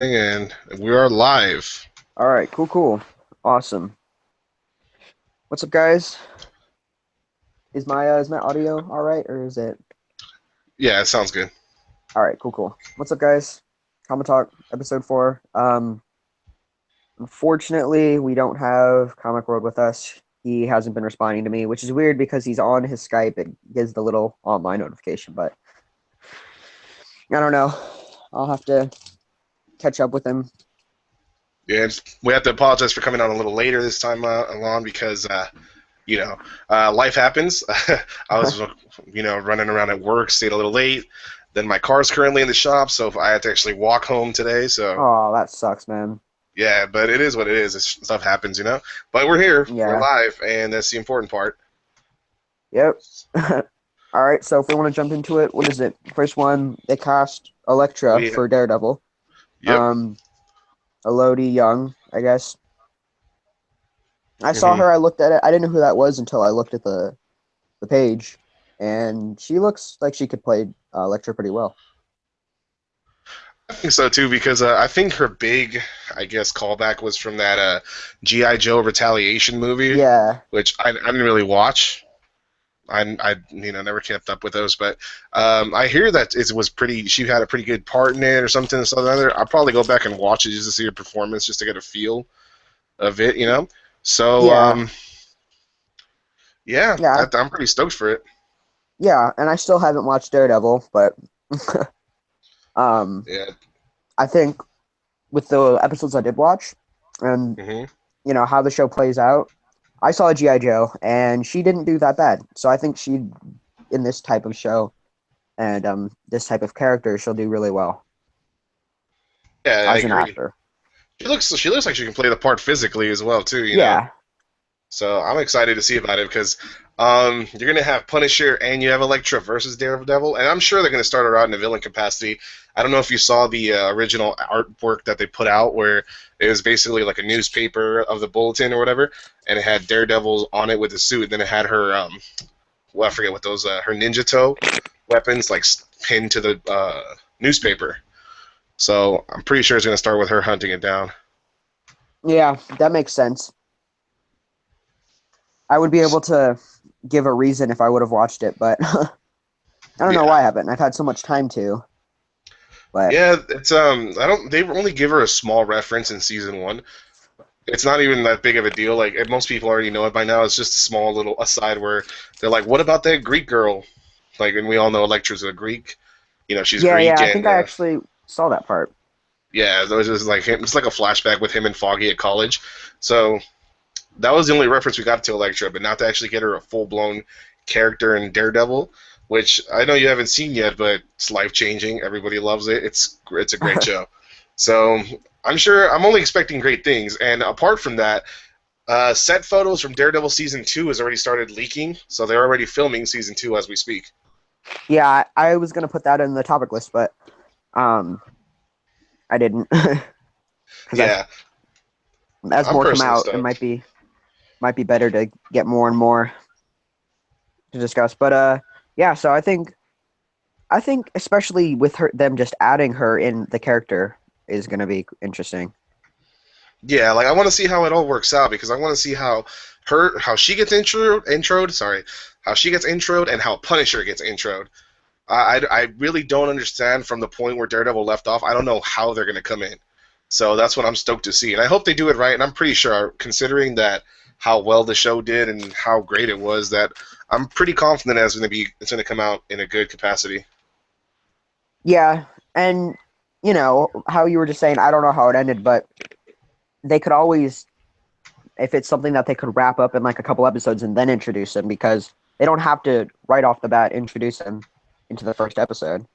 And we are live. All right, cool. Awesome. What's up, guys? Is my audio all right, or is it Yeah, it sounds good. all right? Cool. What's up, guys? ComicTalk episode 4. Unfortunately, we don't have Comic World with us. He hasn't been responding to me, which is weird because he's on his Skype. It gives the little online notification, but I don't know. I'll have to catch up with him. Yeah, we have to apologize for coming on a little later this time along because life happens. I was running around at work, stayed a little late. Then my car's currently in the shop, so I had to actually walk home today. So Oh, that sucks, man. yeah, but it is what it is. Stuff happens. But we're here, we're Yeah. live, and that's the important part. Yep. All right, so if we want to jump into it, what is it? First one, they cast Elektra We for Daredevil. Yep. Um, Elodie Young, I guess. I saw hmm her. I looked at it. I didn't know who that was until I looked at the page, and she looks like she could play Elektra pretty well. I think so too because I think her big, I guess, callback was from that GI Joe Retaliation movie, Yeah, which I didn't really watch. I never kept up with those, but I hear that it was pretty. She had a pretty good part in it or something. So other. I'll probably go back and watch it just to see her performance, just to get a feel of it. So yeah, yeah, yeah, I'm pretty stoked for it. yeah. And I still haven't watched Daredevil, but um, Yeah. I think with the episodes I did watch, and hmm how the show plays out, I saw GI Joe, and she didn't do that bad. So I think she, in this type of show and this type of character, she'll do really well Yeah, I as an agree. actor. She looks like she can play the part physically as well too. Yeah, So I'm excited to see about it because you're gonna have Punisher and you have Elektra versus Daredevil, and I'm sure they're gonna start her out in a villain capacity. I don't know if you saw the original artwork that they put out, where it was basically like a newspaper of the bulletin or whatever, and it had Daredevil on it with the suit. Then it had her, well, I forget what those, her ninja toe weapons, like pinned to the newspaper. So I'm pretty sure it's gonna start with her hunting it down. yeah, that makes sense. I would be able to give a reason if I would have watched it, but I don't know Yeah. why I haven't. I've had so much time to, but Yeah, it's I don't they only give her a small reference in season 1. It's not even that big of a deal. Like most people already know it by now. It's just a small little aside where they're like, "What about that Greek girl?" Like, and we all know Elektra's a Greek. She's yeah, Greek, I and think I actually saw that part. yeah, there was just like it's like a flashback with him and Foggy at college. So that was the only reference we got to Elektra, but not to actually get her a full blown character in Daredevil, which I know you haven't seen yet, but it's life changing. Everybody loves it. It's a great show. So I'm sure I'm only expecting great things. And apart from that, set photos from Daredevil season 2 has already started leaking, so they're already filming season 2 as we speak. Yeah, I was gonna put that in the topic list, but um, I didn't because Yeah, as I'm more come personally out, it stoked. might be better to get more and more to discuss. But yeah. So I think especially with them just adding her in the character is gonna be interesting. Yeah, like I want to see how it all works out because I want to see how she gets introed. Sorry, how she gets introed and how Punisher gets introed. I really don't understand from the point where Daredevil left off. I don't know how they're gonna come in. So that's what I'm stoked to see, and I hope they do it right. And I'm pretty sure, considering that how well the show did and how great it was, that I'm pretty confident that it's gonna come out in a good capacity. Yeah, and how you were just saying, I don't know how it ended, but they could always, if it's something that they could wrap up in like a couple episodes and then introduce him, because they don't have to right off the bat introduce him into the first episode.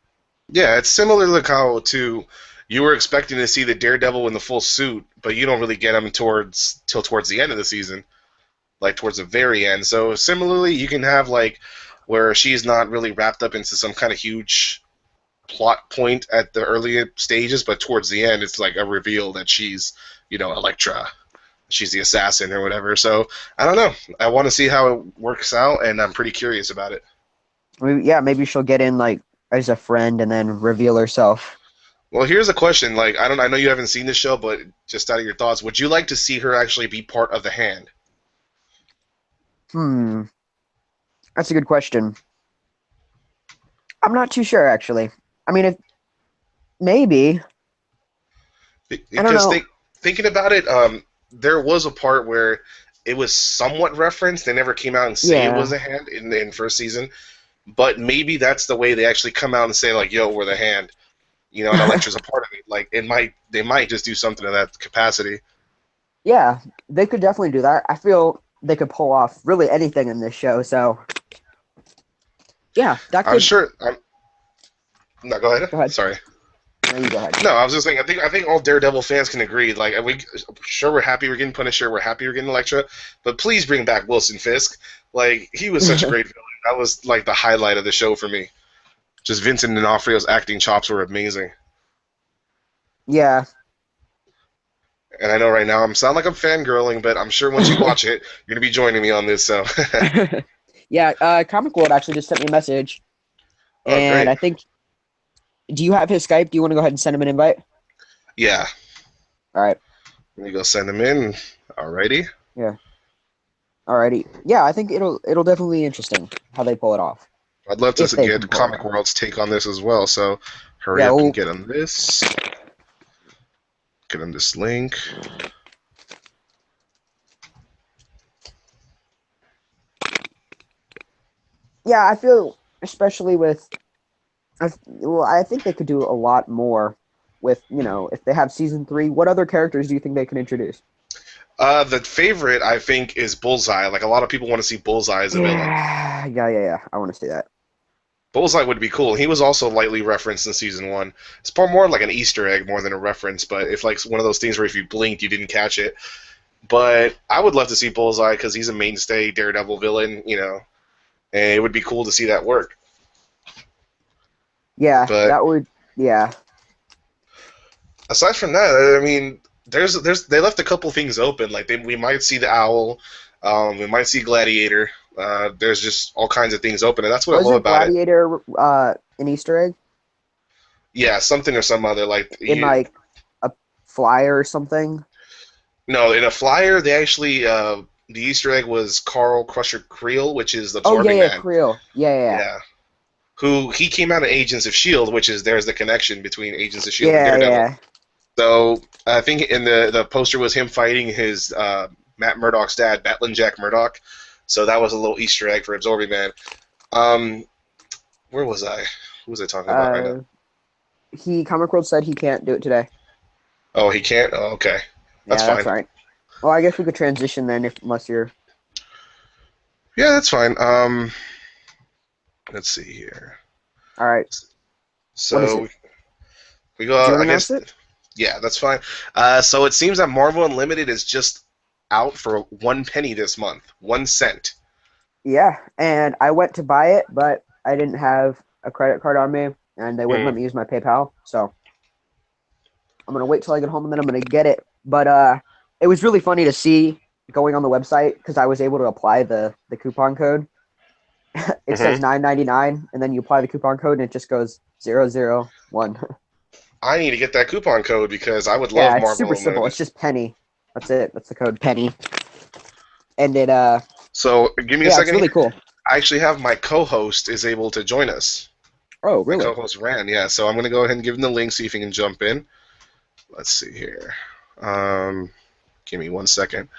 Yeah, it's similar like how to you were expecting to see the Daredevil in the full suit, but you don't really get him towards the end of the season, like towards the very end. So similarly, you can have like where she's not really wrapped up into some kind of huge plot point at the early stages, but towards the end, it's like a reveal that she's Elektra, she's the assassin or whatever. So I don't know. I want to see how it works out, and I'm pretty curious about it. Yeah, maybe she'll get in like as a friend and then reveal herself. Well, here's a question. Like, I know you haven't seen this show, but just out of your thoughts, would you like to see her actually be part of the Hand? Hmm, that's a good question. I'm not too sure actually. I mean, if maybe, I don't Because know. thinking about it, there was a part where it was somewhat referenced. They never came out and say it was Yeah. a Hand in first season, but maybe that's the way they actually come out and say like, "Yo, we're the Hand," and Elektra's a part of it. Like, they might just do something to that capacity. Yeah, they could definitely do that. I feel they could pull off really anything in this show. So yeah, that I'm could sure. No, go ahead. go ahead. Sorry. No, you go ahead. No, I was just saying. I think all Daredevil fans can agree. Like, we're happy we're getting Punisher. We're happy we're getting Elektra, but please bring back Wilson Fisk. Like, he was such a great villain. That was like the highlight of the show for me. Just Vincent D'Onofrio's acting chops were amazing. Yeah. And I know right now sound like I'm fangirling, but I'm sure once you watch it, you're gonna be joining me on this. So, Yeah, Comic World actually just sent me a message, oh and great, I think, do you have his Skype? Do you want to go ahead and send him an invite? yeah. All right. Let me go send him in. Alrighty. Yeah. Alrighty. Yeah, I think it'll definitely be interesting how they pull it off, I'd love to if they can get pull it Comic off. World's take on this as well. So, hurry Yeah. up and Well, get on this. Get on this link. yeah, I feel especially with, well, I think they could do a lot more with, if they have season three. What other characters do you think they can introduce? The favorite I think is Bullseye. Like a lot of people want to see Bullseye as a villain. Yeah. I want to see that. Bullseye would be cool. He was also lightly referenced in season one. It's far more like an Easter egg more than a reference. But if like one of those things where if you blinked you didn't catch it. But I would love to see Bullseye because he's a mainstay Daredevil villain. And it would be cool to see that work. Yeah, But that would. Yeah, aside from that, I mean, there's they left a couple things open. Like we might see the Owl, we might see Gladiator. There's just all kinds of things open, and that's what I love wasn't about it. Gladiator an Easter egg Yeah, something or some other. Like in like a flyer or something? no, in a flyer, they actually the Easter egg was Carl Crusher Creel, which is the Oh Absorbing Man. Creel. Yeah. Yeah, who he came out of Agents of Shield, which is there's the connection between Agents of Shield and Yeah, Daredevil. yeah. So I think in the poster was him fighting his Matt Murdock's dad, Batlin Jack Murdock. So that was a little Easter egg for Absorbing Man. Um, where was I? Who was I talking about right now? Uh, Comic World said he can't do it today. Oh, he can't. Oh, okay, that's Yeah, that's fine. right. Well, I guess we could transition then, if unless you're. Yeah, that's fine. Let's see here. All right. What is So it? we Do you go. want to I announce guess. it? Yeah, that's fine. So it seems that Marvel Unlimited is just out for 1 penny this month, 1 cent. Yeah, and I went to buy it, but I didn't have a credit card on me, and they wouldn't let Hmm. me use my PayPal. So I'm gonna wait till I get home, and then I'm gonna get it. But it was really funny to see going on the website because I was able to apply the coupon code. It says Hmm. 9.99, and then you apply the coupon code, and it just goes 001. I need to get that coupon code because I would love Yeah, it's Marvel super simple. Unlimited. It's just penny. That's it. That's the code penny, and it So give me a yeah, it's second really here. cool. I actually have my co-host is able to join us. Oh, My really? co-host Ran, yeah. So I'm gonna go ahead and give him the link, see if he can jump in. Let's see here. Um, give me 1 second.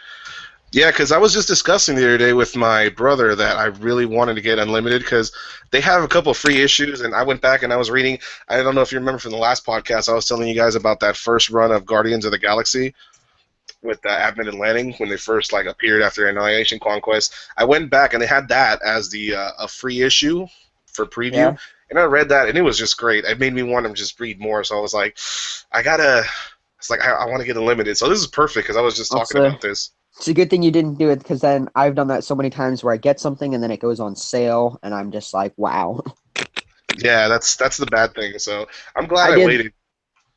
Yeah, because I was just discussing the other day with my brother that I really wanted to get Unlimited because they have a couple of free issues, and I went back and I was reading. I don't know if you remember from the last podcast, I was telling you guys about that first run of Guardians of the Galaxy with Advent and Lanning when they first like appeared after Annihilation Conquest. I went back and they had that as the a free issue for preview, Yeah. and I read that and it was just great. It made me want to just read more. So I was like, I gotta. It's like I want to get Unlimited. So this is perfect because I was just talking Also, about this. it's a good thing you didn't do it because then I've done that so many times where I get something and then it goes on sale and I'm just like, wow. Yeah, that's the bad thing. So I'm glad I I did waited.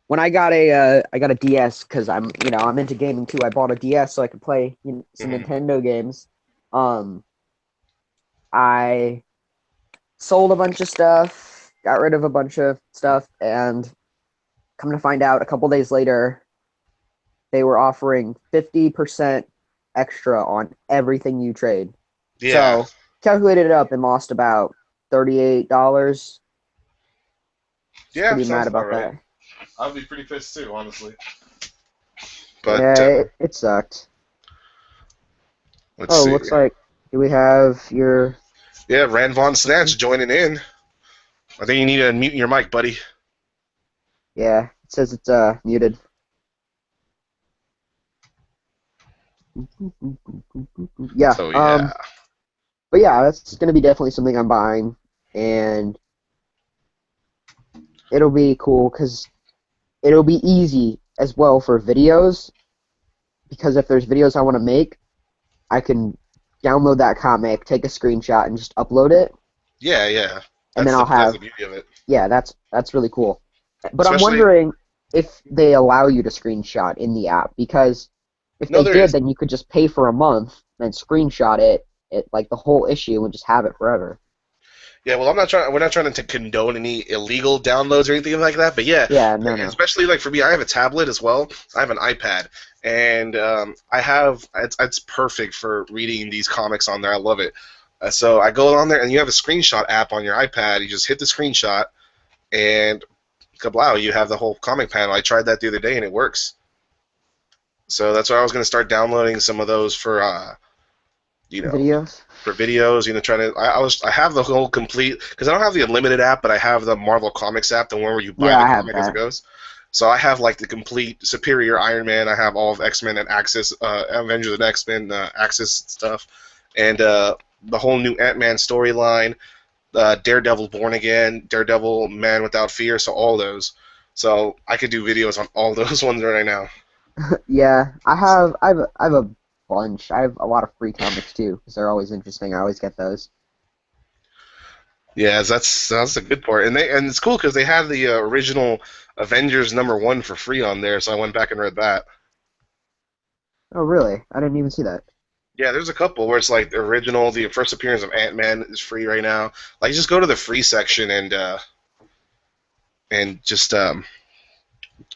when I got a DS because I'm into gaming too. I bought a DS so I could play some Hmm. Nintendo games. Um, I sold a bunch of stuff, got rid of a bunch of stuff, and come to find out, a couple days later, they were offering 50% extra on everything you trade. Yeah. So calculated it up and lost about $38. Just Yeah, pretty mad sounds about about right. that. I'd be pretty pissed too, honestly. But Yeah, it sucked. let's Oh, see. looks like, do we have your... Yeah, Rand Von Snatch joining in. I think you need to mute your mic, buddy. Yeah, it says it's muted. Yeah, So yeah. but yeah, that's gonna be definitely something I'm buying, and it'll be cool because it'll be easy as well for videos. Because if there's videos I want to make, I can download that comic, take a screenshot, and just upload it, Yeah, yeah. and then I'll That's have... the beauty of it. Yeah, that's really cool. But I'm Especially wondering if they allow you to screenshot in the app, because if no, they there did, is. then you could just pay for a month and screenshot it like the whole issue and just have it forever. Yeah, well, I'm not trying. We're not trying to condone any illegal downloads or anything like that. But yeah, Yeah, no. especially like for me, I have a tablet as well. I have an iPad, and I have it's perfect for reading these comics on there. I love it. So I go on there, and you have a screenshot app on your iPad. You just hit the screenshot, and kablow, you have the whole comic panel. I tried that the other day, and it works. So that's why I was going to start downloading some of those for you know Videos? for videos, trying to. I have the whole complete because I don't have the unlimited app, but I have the Marvel Comics app, the one where you buy Yeah, the I have comic as it that. goes. So I have like the complete Superior Iron Man. I have all of X-Men and Axis, Avengers and X-Men Axis stuff, and the whole new Ant-Man storyline, Daredevil Born Again, Daredevil Man Without Fear. So all those. So I could do videos on all those ones right now. Yeah, I have a bunch. I have a lot of free comics too, because they're always interesting. I always get those. Yeah, that's a good part, and it's cool because they had the original Avengers #1 for free on there, so I went back and read that. Oh, really? I didn't even see that. Yeah, there's a couple where it's like the original, the first appearance of Ant-Man is free right now. Like, just go to the free section and just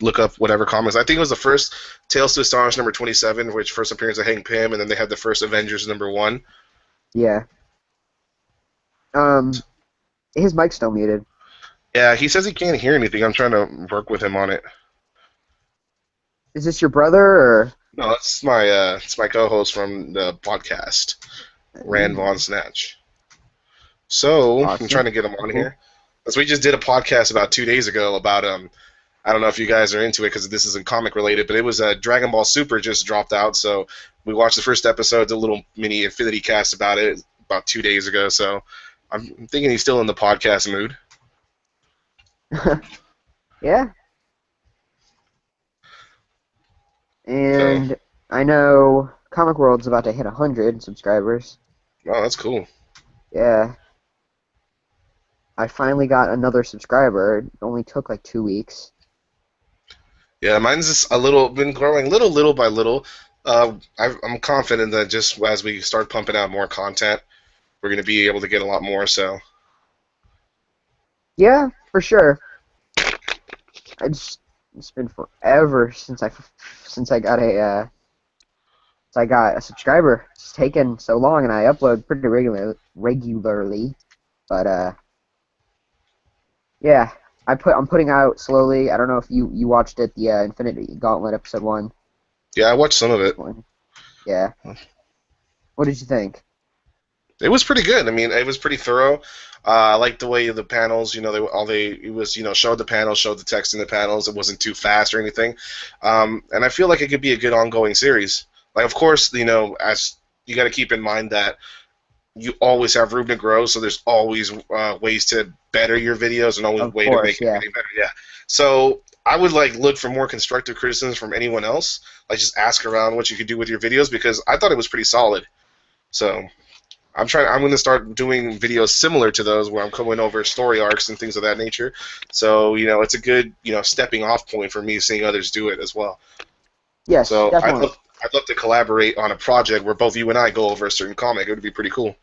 look up whatever comics. I think it was the first Tales to Astonish #27, which first appearance of Hank Pym, and then they had the first Avengers #1. Yeah. Um, his mic's still muted. Yeah, he says he can't hear anything. I'm trying to work with him on it. Is this your brother or? No, it's my co-host from the podcast, Rand Von Snatch. So I'm Awesome. trying to get him on Cool. here. As we just did a podcast about 2 days ago about I don't know if you guys are into it because this isn't comic related, but it was Dragon Ball Super just dropped out, so we watched the first episode, a little mini Infinity cast about it about 2 days ago. So I'm thinking he's still in the podcast mood. Yeah. So And I know Comic World's about to hit 100 subscribers. oh, that's cool. Yeah. I finally got another subscriber. It only took like 2 weeks. Yeah, mine's just been growing little by little. I'm confident that just as we start pumping out more content, we're going to be able to get a lot more. So Yeah, for sure. It's been forever since I got a subscriber. It's taken so long, and I upload pretty regularly. But yeah, I'm putting out slowly. I don't know if you watched it, the Infinity Gauntlet episode 1. yeah, I watched some of it. Yeah. What did you think? It was pretty good. I mean, it was pretty thorough. I liked the way the panels, it was, showed the panels, showed the text in the panels. It wasn't too fast or anything. And I feel like it could be a good ongoing series. Like, of course, as you got to keep in mind that you always have room to grow, so there's always ways to better your videos and always Of way to make course, it yeah. getting better. Yeah. So I would look for more constructive criticisms from anyone else. Like, just ask around what you could do with your videos because I thought it was pretty solid. So I'm going to start doing videos similar to those where I'm going over story arcs and things of that nature. So it's a good stepping off point for me seeing others do it as well. Yes, So definitely. I'd love to collaborate on a project where both you and I go over a certain comic. It would be pretty cool.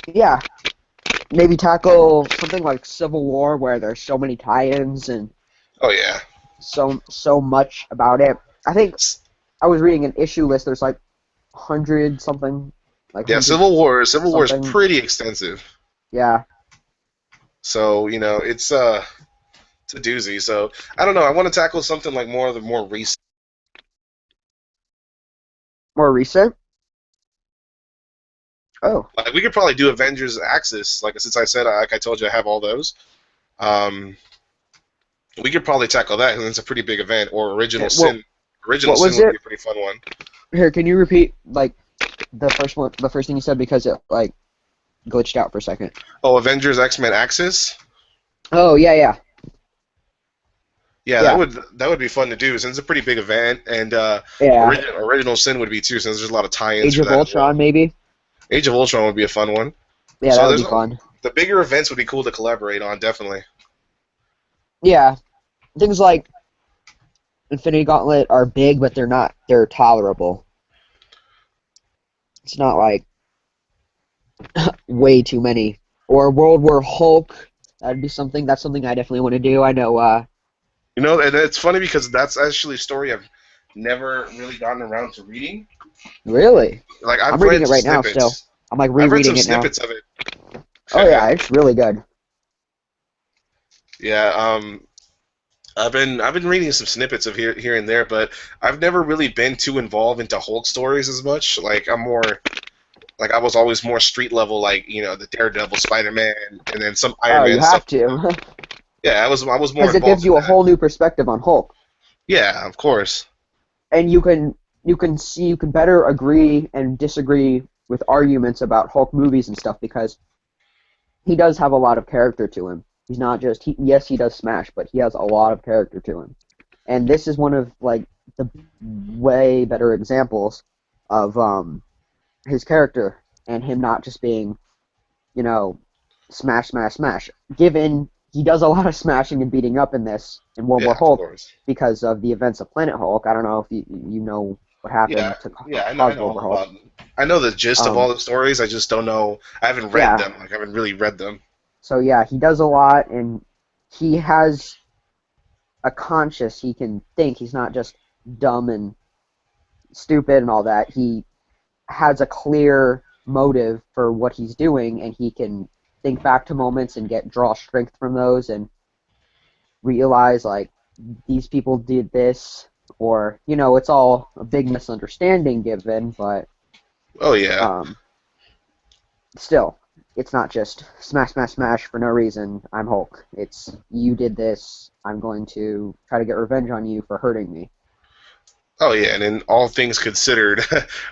Yeah, maybe tackle something like Civil War where there's so many tie-ins and Oh yeah. so much about it. I think I was reading an issue list. There's like 100 something, like Yeah, 100 Civil War is something. pretty extensive. Yeah, So it's a doozy. So I don't know. I want to tackle something like more of the more recent. more recent. Oh, Like we could probably do Avengers Axis. Like since I said, like I told you, I have all those. Um, we could probably tackle that, and it's a pretty big event. Or yeah, Original what Sin. Original what Sin was would be it? a pretty fun one. Here, can you repeat like the first one, the first thing you said because it like glitched out for a second. Oh, Avengers X-Men Axis. Oh yeah, yeah, Yeah, yeah, that would be fun to do since it's a pretty big event, and yeah. Original Sin would be too since there's a lot of tie-ins Age for of that as well. Ultron, maybe. Age of Ultron would be a fun one. Yeah, that So would be there's fun. the bigger events would be cool to collaborate on, definitely. Yeah, things like Infinity Gauntlet are big, but they're not. They're tolerable. It's not like way too many. Or World War Hulk. That'd be something. That's something I definitely want to do. I know. You know, and it's funny because that's actually a story I've never really gotten around to reading. Really, Like I'm I've reading it read right now. Still, snippets. I'm like I've read some rereading it now. snippets of it. Oh yeah, it's really good. Yeah, I've been reading some snippets of here and there, but I've never really been too involved into Hulk stories as much. Like I'm more like I was always more street level, like the Daredevil, Spider Man, and then some Iron Oh, Man you stuff. have to, Yeah, I was more because it involved gives in you a that. whole new perspective on Hulk. Yeah, of course. And you can better agree and disagree with arguments about Hulk movies and stuff because he does have a lot of character to him. He's not just yes, he does smash, but he has a lot of character to him. And this is one of like the way better examples of his character and him not just being, you know, smash smash smash. Given he does a lot of smashing and beating up in this in World War Yeah, of Hulk course. because of the events of Planet Hulk. I don't know if you know what Yeah, happened to yeah, I cause know World War all Hulk. about. I know the gist of all Um, the stories. I just don't know. I haven't read yeah, them. Like I haven't really read them. so yeah, he does a lot, and he has a conscience. He can think. He's not just dumb and stupid and all that. He has a clear motive for what he's doing, and he can think back to moments and draw strength from those, and realize like these people did this, or it's all a big misunderstanding given, but Oh yeah. um, still, it's not just smash, smash, smash for no reason. I'm Hulk. It's you did this. I'm going to try to get revenge on you for hurting me. Oh yeah, and in all things considered,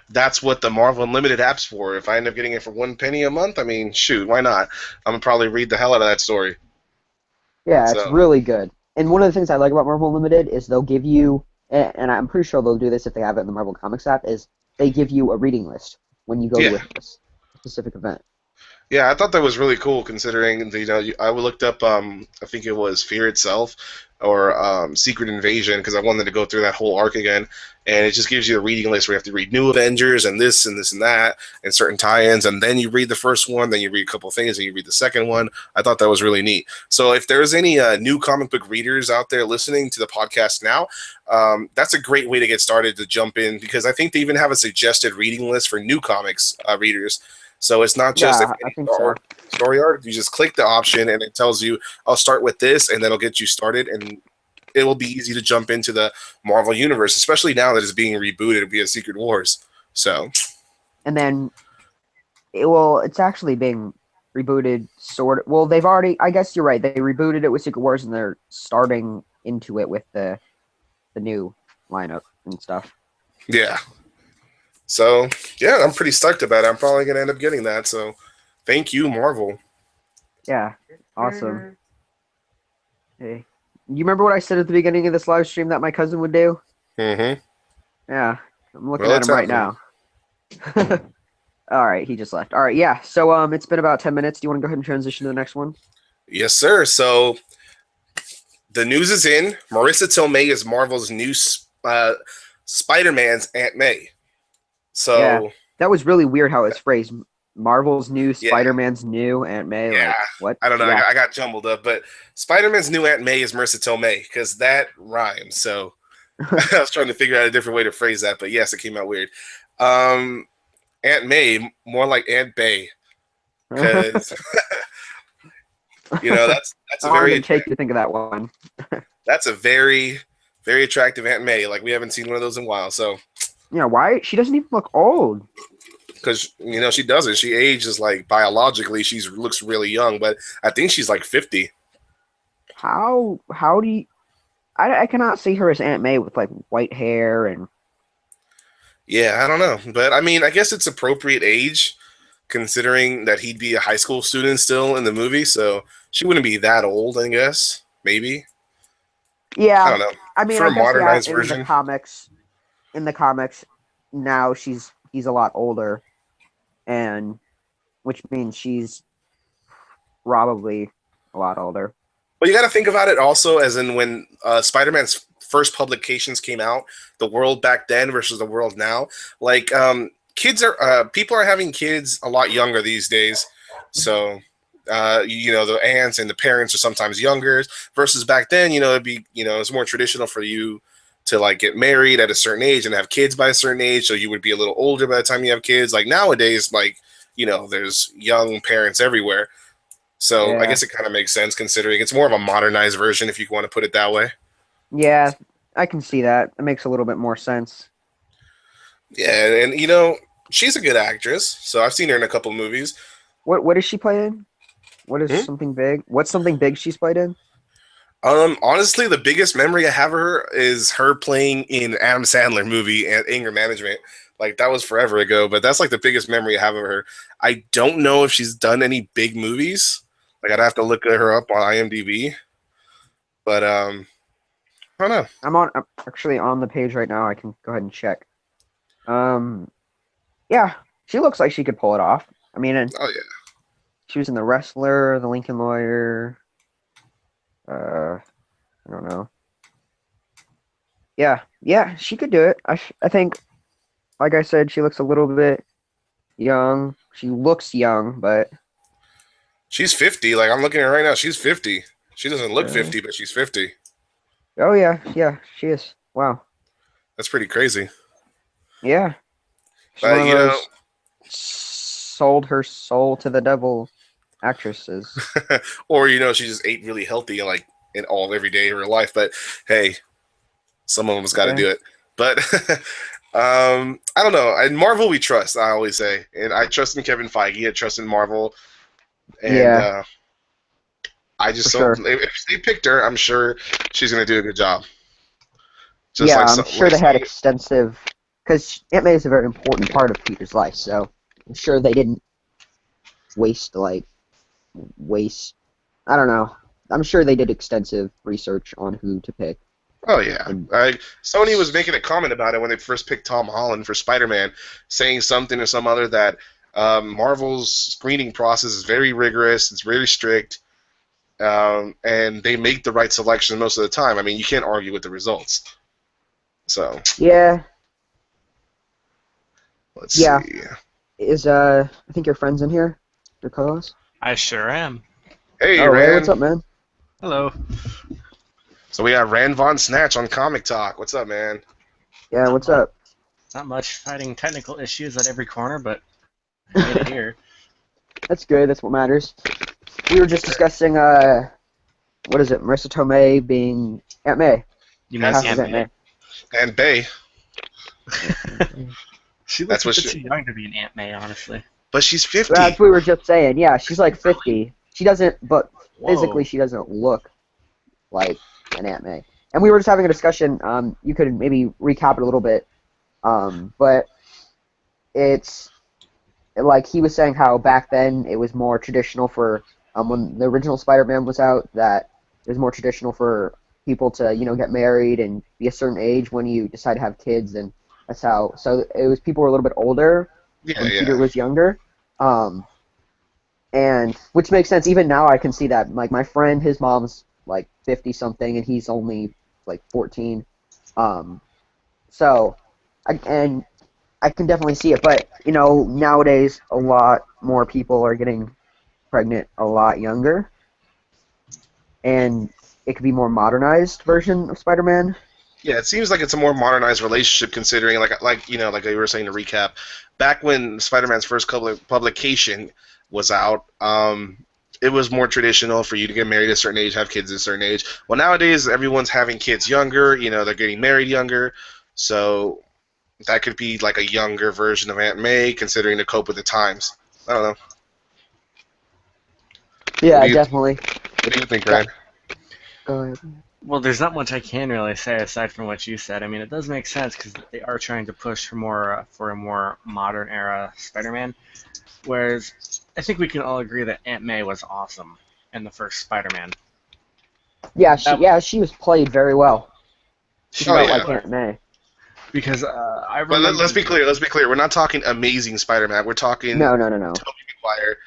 that's what the Marvel Unlimited app's for. If I end up getting it for 1 penny a month, I mean, shoot, why not? I'm gonna probably read the hell out of that story. Yeah, it's So really good. And one of the things I like about Marvel Unlimited is they'll give you, and I'm pretty sure they'll do this if they have it in the Marvel Comics app, is they give you a reading list when you go to yeah, a specific event. yeah, I thought that was really cool considering I looked up I think it was Fear Itself or Secret Invasion because I wanted to go through that whole arc again, and it just gives you a reading list where you have to read New Avengers and this and that and certain tie-ins, and then you read the first one, then you read a couple things, and you read the second one. I thought that was really neat. So if there's any new comic book readers out there listening to the podcast now, that's a great way to get started to jump in because I think they even have a suggested reading list for new comics readers. So it's not just Yeah, like I any think so. story arc. You just click the option and it tells you, I'll start with this, and then it'll get you started. And it will be easy to jump into the Marvel Universe, especially now that it's being rebooted via Secret Wars. So, And then it's actually being rebooted sort of. Well, they've already. I guess you're right. They rebooted it with Secret Wars, and they're starting into it with the new lineup and stuff. yeah. So, yeah, I'm pretty stoked about it. I'm probably going to end up getting that. So, thank you, Marvel. Yeah, awesome. Hey, you remember what I said at the beginning of this live stream that my cousin would do? Mm-hmm. Yeah, I'm looking Well, at it's him right happening. now. All right, he just left. All right, yeah. So it's been about 10 minutes. Do you want to go ahead and transition to the next one? Yes, sir. So, the news is in. Marissa Tomei is Marvel's new Spider-Man's Aunt May. Yeah, So, that was really weird how it was phrased. Marvel's new, Yeah, Spider-Man's new, Aunt May. yeah. Like what? I don't know. Yeah. I got jumbled up, but Spider-Man's new Aunt May is Marissa Tomei because that rhymes. So I was trying to figure out a different way to phrase that, but yes, it came out weird. Um, Aunt May, more like Aunt Bay, because that's How a long did very it take you to think of that one? that's a very very attractive Aunt May. Like we haven't seen one of those in a while. So Yeah, why? She doesn't even look old. because she doesn't. She ages like biologically. She looks really young, but I think she's like 50. How do you? I cannot see her as Aunt May with like white hair and Yeah, I don't know, but I mean, I guess it's appropriate age considering that he'd be a high school student still in the movie. So she wouldn't be that old, I guess. Maybe I yeah. don't know I mean, for I a guess yeah. modernized version. In the comics, now he's a lot older, and which means she's probably a lot older. But you got to think about it also as in when Spider-Man's first publications came out, the world back then versus the world now. Like kids are people are having kids a lot younger these days, so the aunts and the parents are sometimes younger versus back then. It'd be it's more traditional for you to like get married at a certain age and have kids by a certain age, so you would be a little older by the time you have kids. Like nowadays, like there's young parents everywhere. So I Yeah, guess it kind of makes sense considering it's more of a modernized version, if you want to put it that way. yeah. I can see that. It makes a little bit more sense. Yeah, and she's a good actress, so I've seen her in a couple movies. What is she playing? What is Hmm? something big? What's something big she's played in? Honestly, the biggest memory I have of her is her playing in Adam Sandler movie and Anger Management. Like that was forever ago, but that's like the biggest memory I have of her. I don't know if she's done any big movies. Like I'd have to look at her up on IMDb, but I don't know. I'm actually on the page right now. I can go ahead and check. Um, yeah, she looks like she could pull it off. I mean, and Oh yeah. she was in The Wrestler, The Lincoln Lawyer. I don't know. Yeah, she could do it. I think, like I said, she looks a little bit young. She looks young, but She's 50. Like I'm looking at her right now. She's 50. She doesn't look really, 50, but she's 50. oh yeah, she is. Wow, That's pretty crazy. yeah, she's one But of those sold her soul to the devil actresses. or she just ate really healthy and like in all every day of her life. But hey, some of them's got to Yeah, do it. But I don't know. In Marvel, we trust. I always say, and I trust in Kevin Feige. I trust in Marvel, and yeah, I for just don't. sure. If they picked her, I'm sure she's gonna do a good job. Just Yeah, like I'm so, sure like they had Sony. extensive because Aunt May is a very important part of Peter's life. So I'm sure they didn't waste like waste. I don't know. I'm sure they did extensive research on who to pick. Oh yeah, And Sony was making a comment about it when they first picked Tom Holland for Spider-Man, saying something or some other that Marvel's screening process is very rigorous, it's very strict, and they make the right selection most of the time. I mean, you can't argue with the results. So yeah, let's yeah. see. Is I think your friend's in here. Your co-host. I sure am. Hey, Oh, hey, what's Rand. up, man? Hello. So we got Rand Von Snatch on Comic Talk. What's up, man? Yeah, Not what's much. up? Not much. Fighting technical issues at every corner, but I made it here. That's good. That's what matters. We were just discussing what is it? Marissa Tomei being Aunt May. You mean Yes, Half of Aunt Aunt May? May. and Bay. She That's looks a what bit she. too young to be an Aunt May, honestly. But she's That's 50. what we were just saying. Yeah, she's like 50. She doesn't, but physically Whoa. she doesn't look like an Aunt May. And we were just having a discussion. You could maybe recap it a little bit. But it's like he was saying how back then it was more traditional for when the original Spider-Man was out that it was more traditional for people to get married and be a certain age when you decide to have kids, and that's how. So it was people were a little bit older Yeah, when Peter yeah. was younger. Um, and which makes sense. Even now, I can see that. Like my friend, his mom's like 50 something, and he's only like 14. Um, so, and I can definitely see it. But nowadays, a lot more people are getting pregnant a lot younger, and it could be more modernized version of Spider-Man. Yeah, it seems like it's a more modernized relationship considering, like you know, like you were saying to recap, back when Spider-Man's first publication was out, it was more traditional for you to get married at a certain age, have kids at a certain age. Well, nowadays everyone's having kids younger. You know, they're getting married younger, so that could be like a younger version of Aunt May, considering to cope with the times. I don't know. Yeah, definitely. What do you think, Ryan? Go ahead. Well, there's not much I can really say aside from what you said. I mean, it does make sense because they are trying to push for a more modern era Spider-Man. Whereas I think we can all agree that Aunt May was awesome in the first Spider-Man. Yeah, she was played very well. She Oh, felt yeah. like Aunt May. Because I But remember. let's be clear. Let's be clear. We're not talking amazing Spider-Man. We're talking No. Tobey Maguire,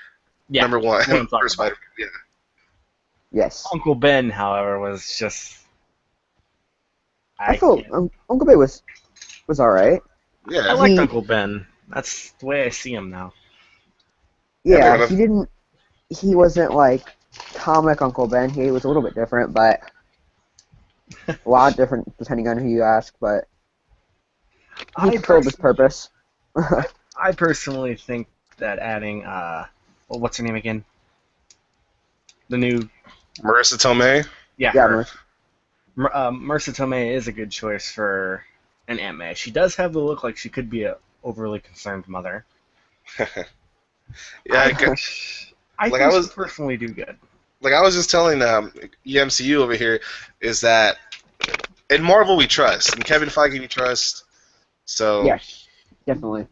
Yeah, number one, that's what I'm talking first about. Spider-Man. Yeah. Yes. Uncle Ben, however, was just. I thought Uncle Bay was all right. Yeah. I liked He- Uncle Ben. That's the way I see him now. Yeah, fair Yeah, enough. he wasn't like comic Uncle Ben. He was a little bit different, but a lot different depending on who you ask. But he fulfilled his purpose. I personally think that adding, well, what's her name again? The new, Marissa Tomei. yeah, Yeah, her. Marissa Tomei is a good choice for an Aunt May. She does have the look like she could be a overly concerned mother. Yeah, I like think I was she'll personally do good. like I was just telling EMCU over here is that in Marvel we trust, and Kevin Feige we trust. So Yes, definitely.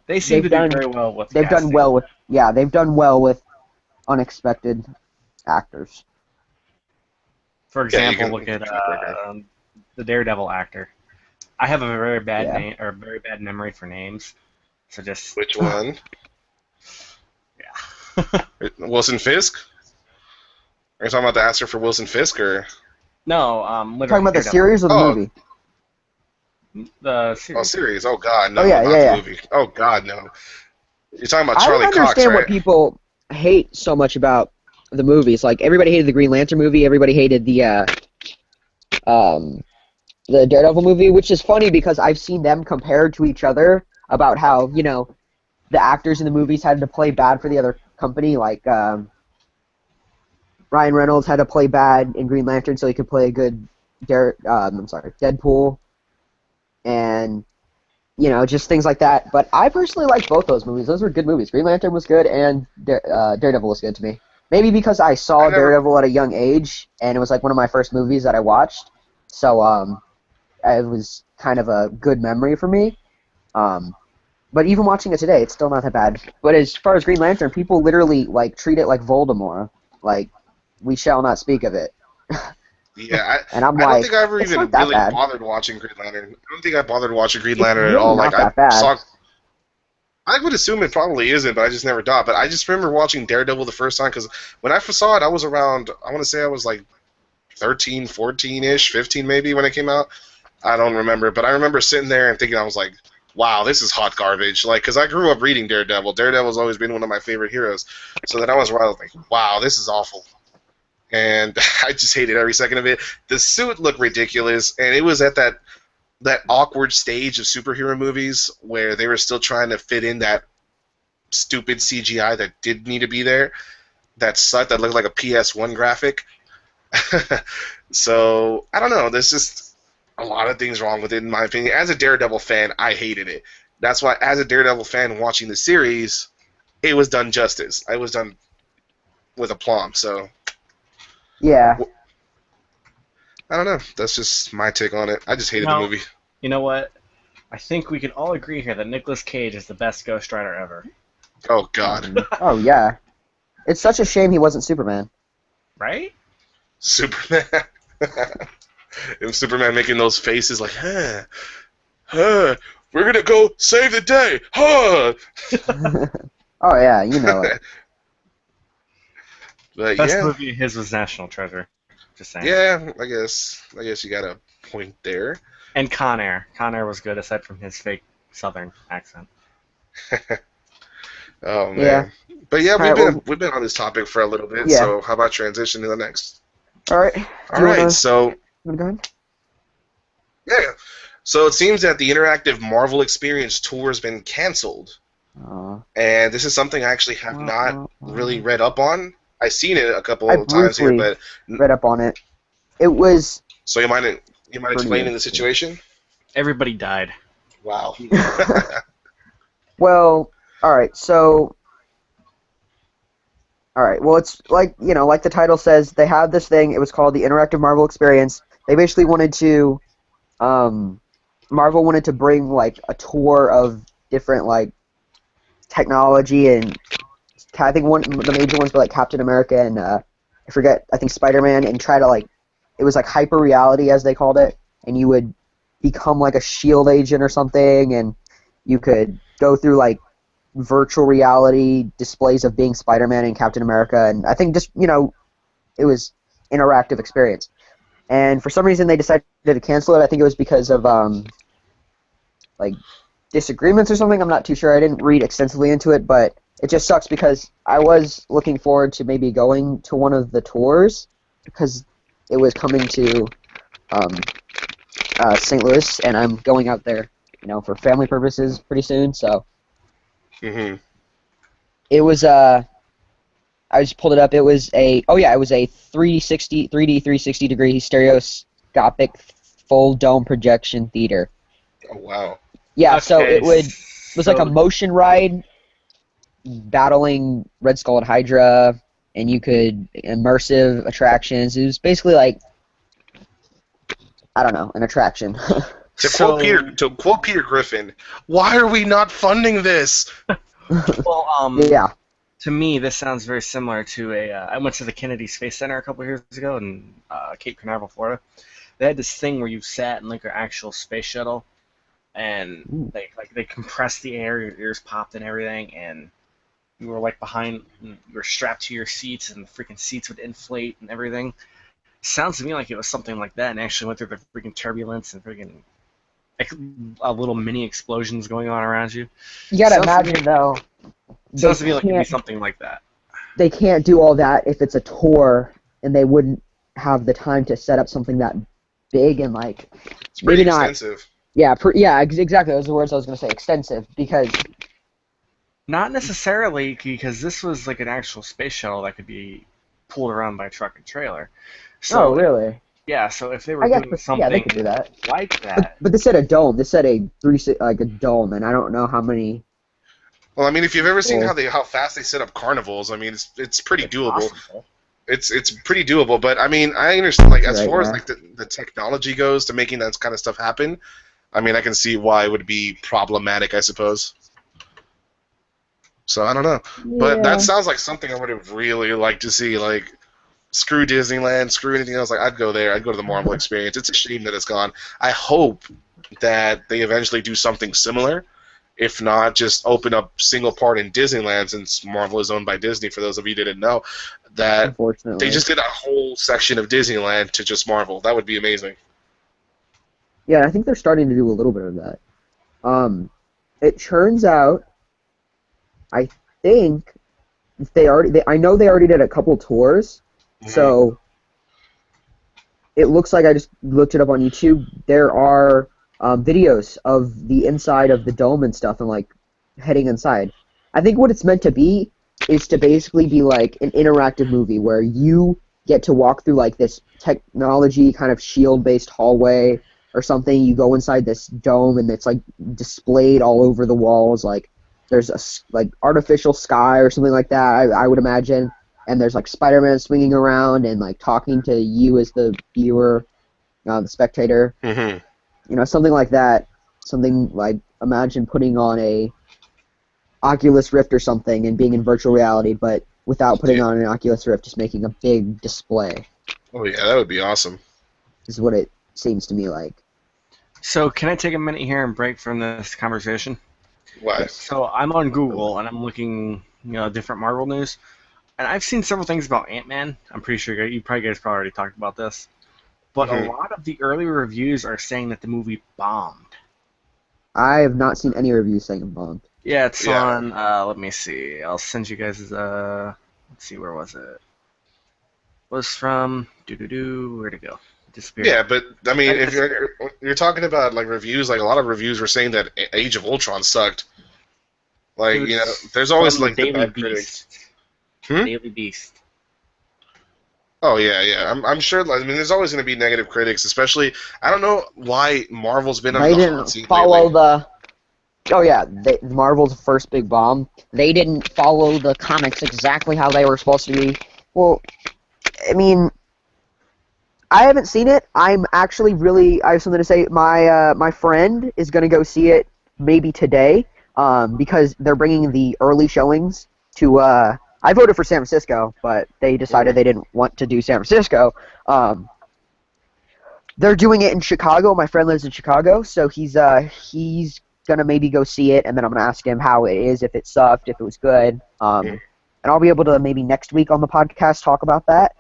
They seem They've to done- do very well with They've casting. done well with they've done well with unexpected actors. For Yeah, you example, can- look at track record. the Daredevil actor. I have a very bad Yeah. name or very bad memory for names, so just Which one? yeah. Wilson Fisk? Are you talking about the actor for Wilson Fisk, or No, literally Talking about the Daredevil. series or the Oh. movie? The series. series? Oh God, no, Oh, yeah, not yeah, the yeah. movie. Oh God, no. You're talking about I Charlie don't Cox, understand right? what people hate so much about the movies. Like everybody hated the Green Lantern movie, everybody hated the Daredevil movie, which is funny because I've seen them compared to each other about how, the actors in the movies had to play bad for the other company. Like Ryan Reynolds had to play bad in Green Lantern so he could play a good Deadpool, and just things like that. But I personally like both those movies. Those were good movies. Green Lantern was good, and Daredevil was good to me. Maybe because I saw Daredevil at a young age, and it was like one of my first movies that I watched. So it was kind of a good memory for me. But even watching it today, it's still not that bad. But as far as Green Lantern, people literally treat it like Voldemort. Like, we shall not speak of it. Yeah, And I'm I don't like, think I ever it's even not that really bad. bothered watching Green Lantern. I don't think I bothered watching Green It's Lantern at really all. not Like that bad. saw, I would assume it probably isn't, but I just never thought. But I just remember watching Daredevil the first time because when I first saw it, I was around. I want to say I was like 13, 14-ish, 15 maybe when it came out. I don't remember, but I remember sitting there and thinking I was like, wow, this is hot garbage. Like, because I grew up reading Daredevil. Daredevil's always been one of my favorite heroes. So then I was like, wow, this is awful. And I just hated every second of it. The suit looked ridiculous, and it was at that awkward stage of superhero movies where they were still trying to fit in that stupid CGI that did need to be there. That sucked. That looked like a PS1 graphic. So, I don't know. There's just a lot of things wrong with it, in my opinion. As a Daredevil fan, I hated it. That's why, as a Daredevil fan watching the series, it was done justice. It was done with aplomb. So, Yeah. I don't know. That's just my take on it. I just hated the movie. You know what? I think we can all agree here that Nicolas Cage is the best Ghost Rider ever. Oh, God. Oh, yeah. It's such a shame he wasn't Superman. Right? Superman. And Superman making those faces like, we're gonna go save the day, Oh, yeah, you know it. But Best yeah, movie of his was National Treasure. Just saying. yeah, I guess you got a point there. And Con Air. Con Air was good aside from his fake Southern accent. Oh Yeah. man. But yeah, All right. Well, we've been on this topic for a little bit. yeah. So how about transition to the next? All right. Do All you right. wanna So go ahead? yeah. So it seems that the interactive Marvel Experience tour has been canceled, Uh, and this is something I actually have not really read up on. I've seen it a I couple of times here, briefly but read up on it. It was so you might pretty explain in the interesting. situation? Everybody died. Wow. Well, all right. So, all right. Well, it's like like the title says, they have this thing. It was called the Interactive Marvel Experience. They basically wanted to, um, Marvel wanted to bring like a tour of different like technology, and I think one the major ones were like Captain America and I forget, I think Spider-Man, and try to like, it was like hyper reality as they called it, and you would become like a shield agent or something, and you could go through like virtual reality displays of being Spider-Man and Captain America, and I think just it was interactive experience. And for some reason they decided to cancel it. I think it was because of like disagreements or something. I'm not too sure. I didn't read extensively into it, but it just sucks because I was looking forward to maybe going to one of the tours because it was coming to um, St. Louis, and I'm going out there, for family purposes pretty soon. So hmm it was I just pulled it up. It was it was a 3D 360 degree stereoscopic full dome projection theater. Oh wow. Yeah, so Okay, it was like a so motion ride battling Red Skull and Hydra, and you could immersive attractions. It was basically like, I don't know, an attraction. so To quote Peter Griffin, why are we not funding this? well Yeah. to me this sounds very similar to a I went to the Kennedy Space Center a couple of years ago in Cape Canaveral, Florida. They had this thing where you sat in like an actual space shuttle, and Ooh. they compressed the air, your ears popped and everything, and you were like you were strapped to your seats, and the freaking seats would inflate and everything. Sounds to me like it was something like that, and actually went through the freaking turbulence and freaking little mini explosions going on around you. You gotta Sounds to me, imagine though, they sounds to me like it'd be can't something like that. they can't do all that if it's a tour, and they wouldn't have the time to set up something that big and like It's pretty maybe not. extensive. Yeah, exactly. Those are the words I was gonna say. Extensive, because Not necessarily, because this was like an actual space shuttle that could be pulled around by truck and trailer. oh So really? yeah, so if they were I guess, doing yeah, they could do something that. like that, But this said a dome. This said a dome, and I don't know how many Well, I mean, if you've ever seen people. how fast they set up carnivals, I mean, it's pretty it's doable. possible. It's pretty doable. But I mean, I understand like as Right, far as yeah. like the technology goes to making that kind of stuff happen. I mean, I can see why it would be problematic, I suppose. So I don't know, but that Yeah. sounds like something I would have really liked to see. Like, screw Disneyland, screw anything else. Like, I'd go there. I'd go to the Marvel Experience. It's a shame that it's gone. I hope that they eventually do something similar. If not, just open up single part in Disneyland, since Marvel is owned by Disney. For those of you who didn't know, that they Unfortunately. just did a whole section of Disneyland to just Marvel. That would be amazing. Yeah, I think they're starting to do a little bit of that. It turns out, I think I know they already did a couple tours, hmm so it looks like, I just looked it up on YouTube. There are videos of the inside of the dome and stuff, and like heading inside. I think what it's meant to be is to basically be like an interactive movie where you get to walk through like this technology kind of shield-based hallway or something. You go inside this dome, and it's like displayed all over the walls. Like there's like artificial sky or something like that. I would imagine, and there's like Spider-Man swinging around and like talking to you as the viewer, the spectator, hmm something like that. Something like, imagine putting on a Oculus Rift or something and being in virtual reality, but without putting Yeah. on an Oculus Rift, just making a big display. Oh yeah, that would be awesome. Is what it seems to me like. So can I take a minute here and break from this conversation? Why? Yes. So I'm on Google and I'm looking, different Marvel news, and I've seen several things about Ant-Man. I'm pretty sure you probably guys probably already talked about this, but a hmm lot of the early reviews are saying that the movie bombed. I have not seen any reviews saying it bombed. Yeah, it's Yeah, on. Let me see. I'll send you guys. Let's see, where was it? Was from where'd it go? It disappeared. yeah, but I mean, It if disappeared. you're talking about like reviews, like a lot of reviews were saying that Age of Ultron sucked. It Like, was there's always from the like the Daily bad critics. Beast. Hmm? Daily Beast. Oh yeah, yeah. I'm sure. I mean, there's always going to be negative critics, especially. I don't know why Marvel's been under They the hot didn't seat follow lately. the. Oh yeah, Marvel's first big bomb. They didn't follow the comics exactly how they were supposed to be. Well, I mean, I haven't seen it. I'm actually really. I have something to say. My friend is gonna go see it maybe today. Because they're bringing the early showings to. I voted for San Francisco, but they decided Mhm. they didn't want to do San Francisco. Um, they're doing it in Chicago. My friend lives in Chicago, so he's gonna maybe go see it, and then I'm gonna ask him how it is, if it sucked, if it was good. And I'll be able to maybe next week on the podcast talk about that.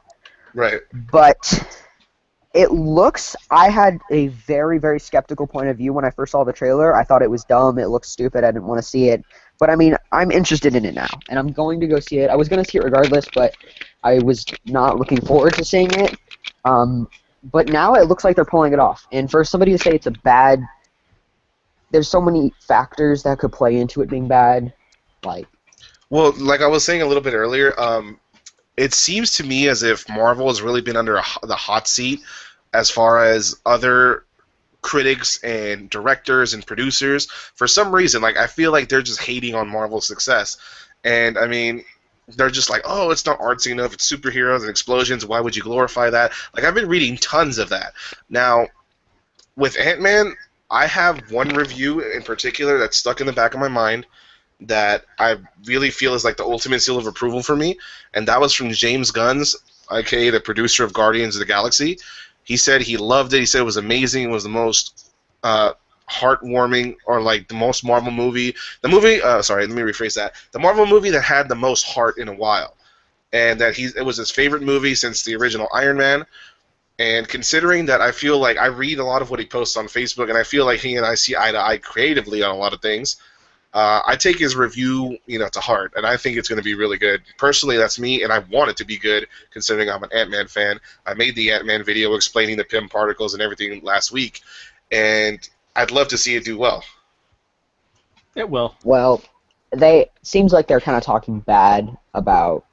Right. But it looks. I had a very, very skeptical point of view when I first saw the trailer. I thought it was dumb. It looked stupid. I didn't want to see it. But I mean, I'm interested in it now, and I'm going to go see it. I was going to see it regardless, but I was not looking forward to seeing it. But now it looks like they're pulling it off. And for somebody to say it's a bad, there's so many factors that could play into it being bad. Like, Well, like I was saying a little bit earlier, it seems to me as if Marvel has really been under the hot seat as far as other critics and directors and producers. For some reason, like I feel like they're just hating on Marvel's success, and I mean, they're just like, oh, it's not artsy enough. It's superheroes and explosions. Why would you glorify that? Like I've been reading tons of that. Now with Ant-Man, I have one review in particular that's stuck in the back of my mind that I really feel is like the ultimate seal of approval for me, and that was from James Gunn's, aka the producer of Guardians of the Galaxy. He said he loved it. He said it was amazing. It was the most uh, heartwarming, or like the most Marvel movie. The movie, sorry, let me rephrase that. The Marvel movie that had the most heart in a while, and that it was his favorite movie since the original Iron Man. And considering that I feel like I read a lot of what he posts on Facebook, and I feel like he and I see eye to eye creatively on a lot of things, I take his review, to heart, and I think it's going to be really good. Personally, that's me, and I want it to be good, considering I'm an Ant-Man fan. I made the Ant-Man video explaining the PIM particles and everything last week, and I'd love to see it do well. It will. well, seems like they're kind of talking bad about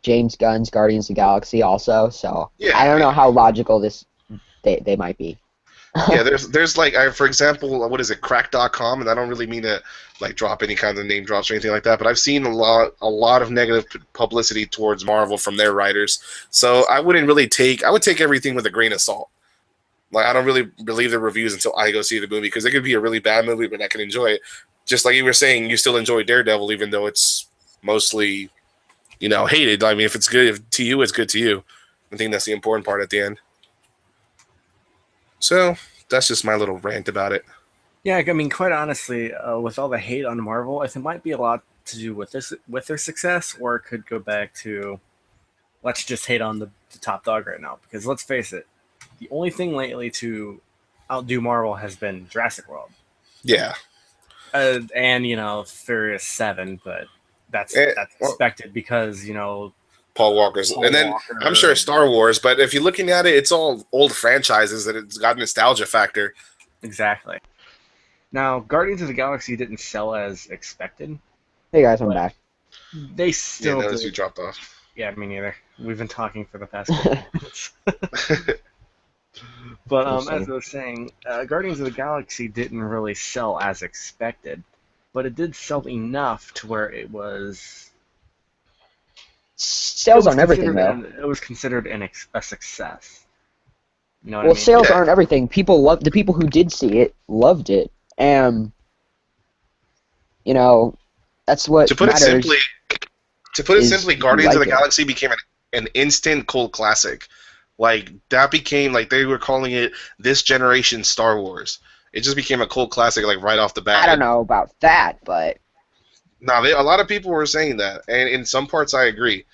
James Gunn's Guardians of the Galaxy also. So I Yeah, don't know yeah. how logical they might be. Yeah, there's like, for example, what is it, crack.com, and I don't really mean to like drop any kind of name drops or anything like that, but I've seen a lot of negative publicity towards Marvel from their writers. So I would take everything with a grain of salt. Like I don't really believe the reviews until I go see the movie, because it could be a really bad movie, but I can enjoy it. Just like you were saying, you still enjoy Daredevil even though it's mostly, hated. I mean, if it's good to you, it's good to you. I think that's the important part at the end. So that's just my little rant about it. Yeah, I mean, quite honestly, with all the hate on Marvel, I think it might be a lot to do with their success, or it could go back to let's just hate on the top dog right now. Because let's face it, the only thing lately to outdo Marvel has been Jurassic World, Yeah. and Furious 7, but Eh, that's well, expected because Paul Walker's, and Paul then I'm Walker sure and Star Wars. But if you're looking at it, it's all old franchises that it's got nostalgia factor. exactly. Now, Guardians of the Galaxy didn't sell as expected, Hey guys, I'm but back. they Yeah, still notice you did. dropped off. Yeah, me neither. We've been talking for the past couple minutes. But as Interesting. I was saying, Guardians of the Galaxy didn't really sell as expected, but it did sell enough to where Sales aren't everything though. it was considered a success. You know what I Well, mean? sales Yeah. aren't everything. The people who did see it loved it, and you know that's To what put it simply, matters. Is if you Guardians of the like it. Galaxy became an instant cult classic. Like that became, like, they were calling it this generation Star Wars. It just became a cult classic, like right off the I don't bat. know about that, but Now, a lot of people were saying that, and in some parts I agree,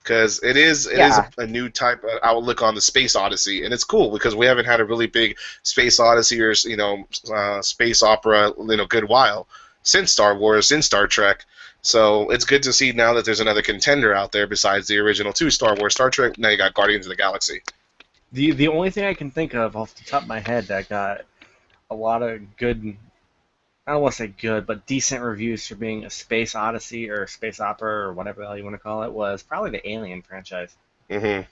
because it is yeah, a new type of outlook on the space odyssey, and it's cool because we haven't had a really big space odyssey or space opera in a good while. since Star Wars, since Star Trek. So it's good to see now that there's another contender out there besides the original two Star Wars, Star Trek. Now you got Guardians of the Galaxy. The only thing I can think of off the top of my head that got a lot of good, I don't want to say good, but decent reviews for being a space odyssey or space opera or whatever the hell you want to call it was probably the Alien franchise. Mm-hmm.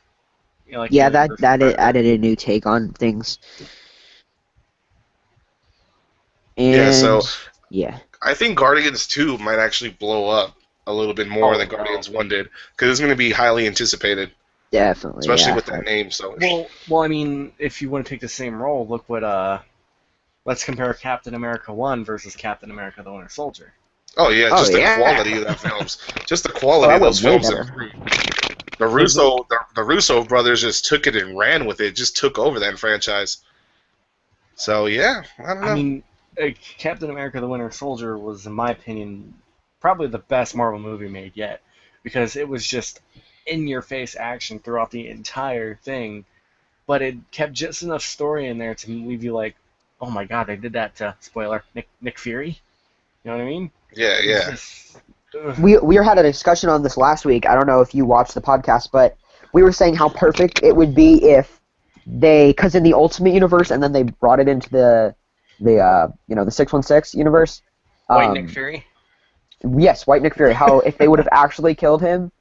You know, like Yeah, Alien versus Predator. added a new take on things. And Yeah, so yeah. I think Guardians 2 might actually blow up a little bit more than no. Guardians 1 did, because it's going to be highly anticipated, Definitely, especially yeah. with that name. So Well, I mean, if you want to take the same role, look what let's compare Captain America 1 versus Captain America: The Winter Soldier. oh yeah, Oh, just the yeah. quality of that films, just the quality that of those went way films. better. The Russo brothers just took it and ran with it, just took over that franchise. So yeah, I don't know. I mean, Captain America: The Winter Soldier was, in my opinion, probably the best Marvel movie made yet, because it was just in-your-face action throughout the entire thing, but it kept just enough story in there to leave you like, oh my god, they did that to, spoiler, Nick Fury. You know what I mean? Yeah, It was yeah. just, ugh. We had a discussion on this last week. I don't know if you watched the podcast, but we were saying how perfect it would be if because in the Ultimate Universe, and then they brought it into the 616 universe. White Nick Fury. Yes, White Nick Fury. How if they would have actually killed him,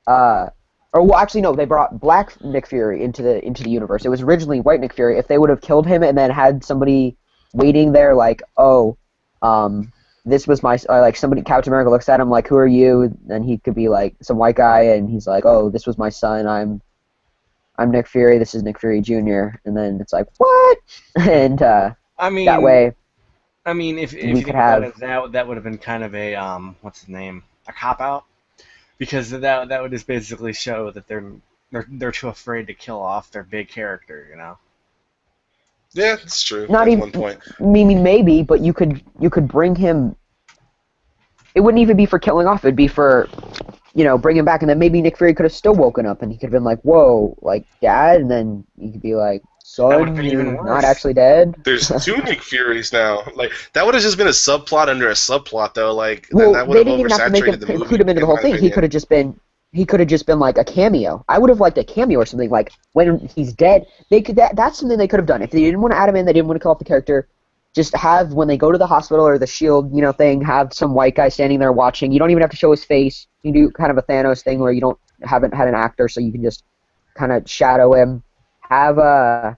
actually no, they brought Black Nick Fury into the universe. It was originally White Nick Fury. If they would have killed him and then had somebody waiting there, like, this was my like somebody, Captain America looks at him like, who are you? And he could be like some white guy, and he's like, oh, this was my son. I'm Nick Fury. This is Nick Fury Jr. And then it's like, what? And I mean, that way. I mean, if you could think about have- it, that would have been kind of a what's his name, a cop out, because that would just basically show that they're too afraid to kill off their big character, you know. Yeah, that's true. Not At even. one point. I mean, maybe, but you could bring him. It wouldn't even be for killing off. It'd be for, bring him back, and then maybe Nick Fury could have still woken up, and he could have been like, "Whoa, like Dad," and then you could be like, "Son, been even you're worse. not actually dead." There's two Nick Furies now. Like that would have just been a subplot under a subplot, though. Like Well, that would they have didn't even have to make oversaturated him the movie. include him into the in whole my thing. He opinion. could have just been. He could have just been like a cameo. I would have liked a cameo or something, like when he's dead. They could that's something they could have done. If they didn't want to add him in, they didn't want to kill off the character. Just have, when they go to the hospital or the shield, thing, have some white guy standing there watching. You don't even have to show his face. You do kind of a Thanos thing where you haven't had an actor, so you can just kind of shadow him. Have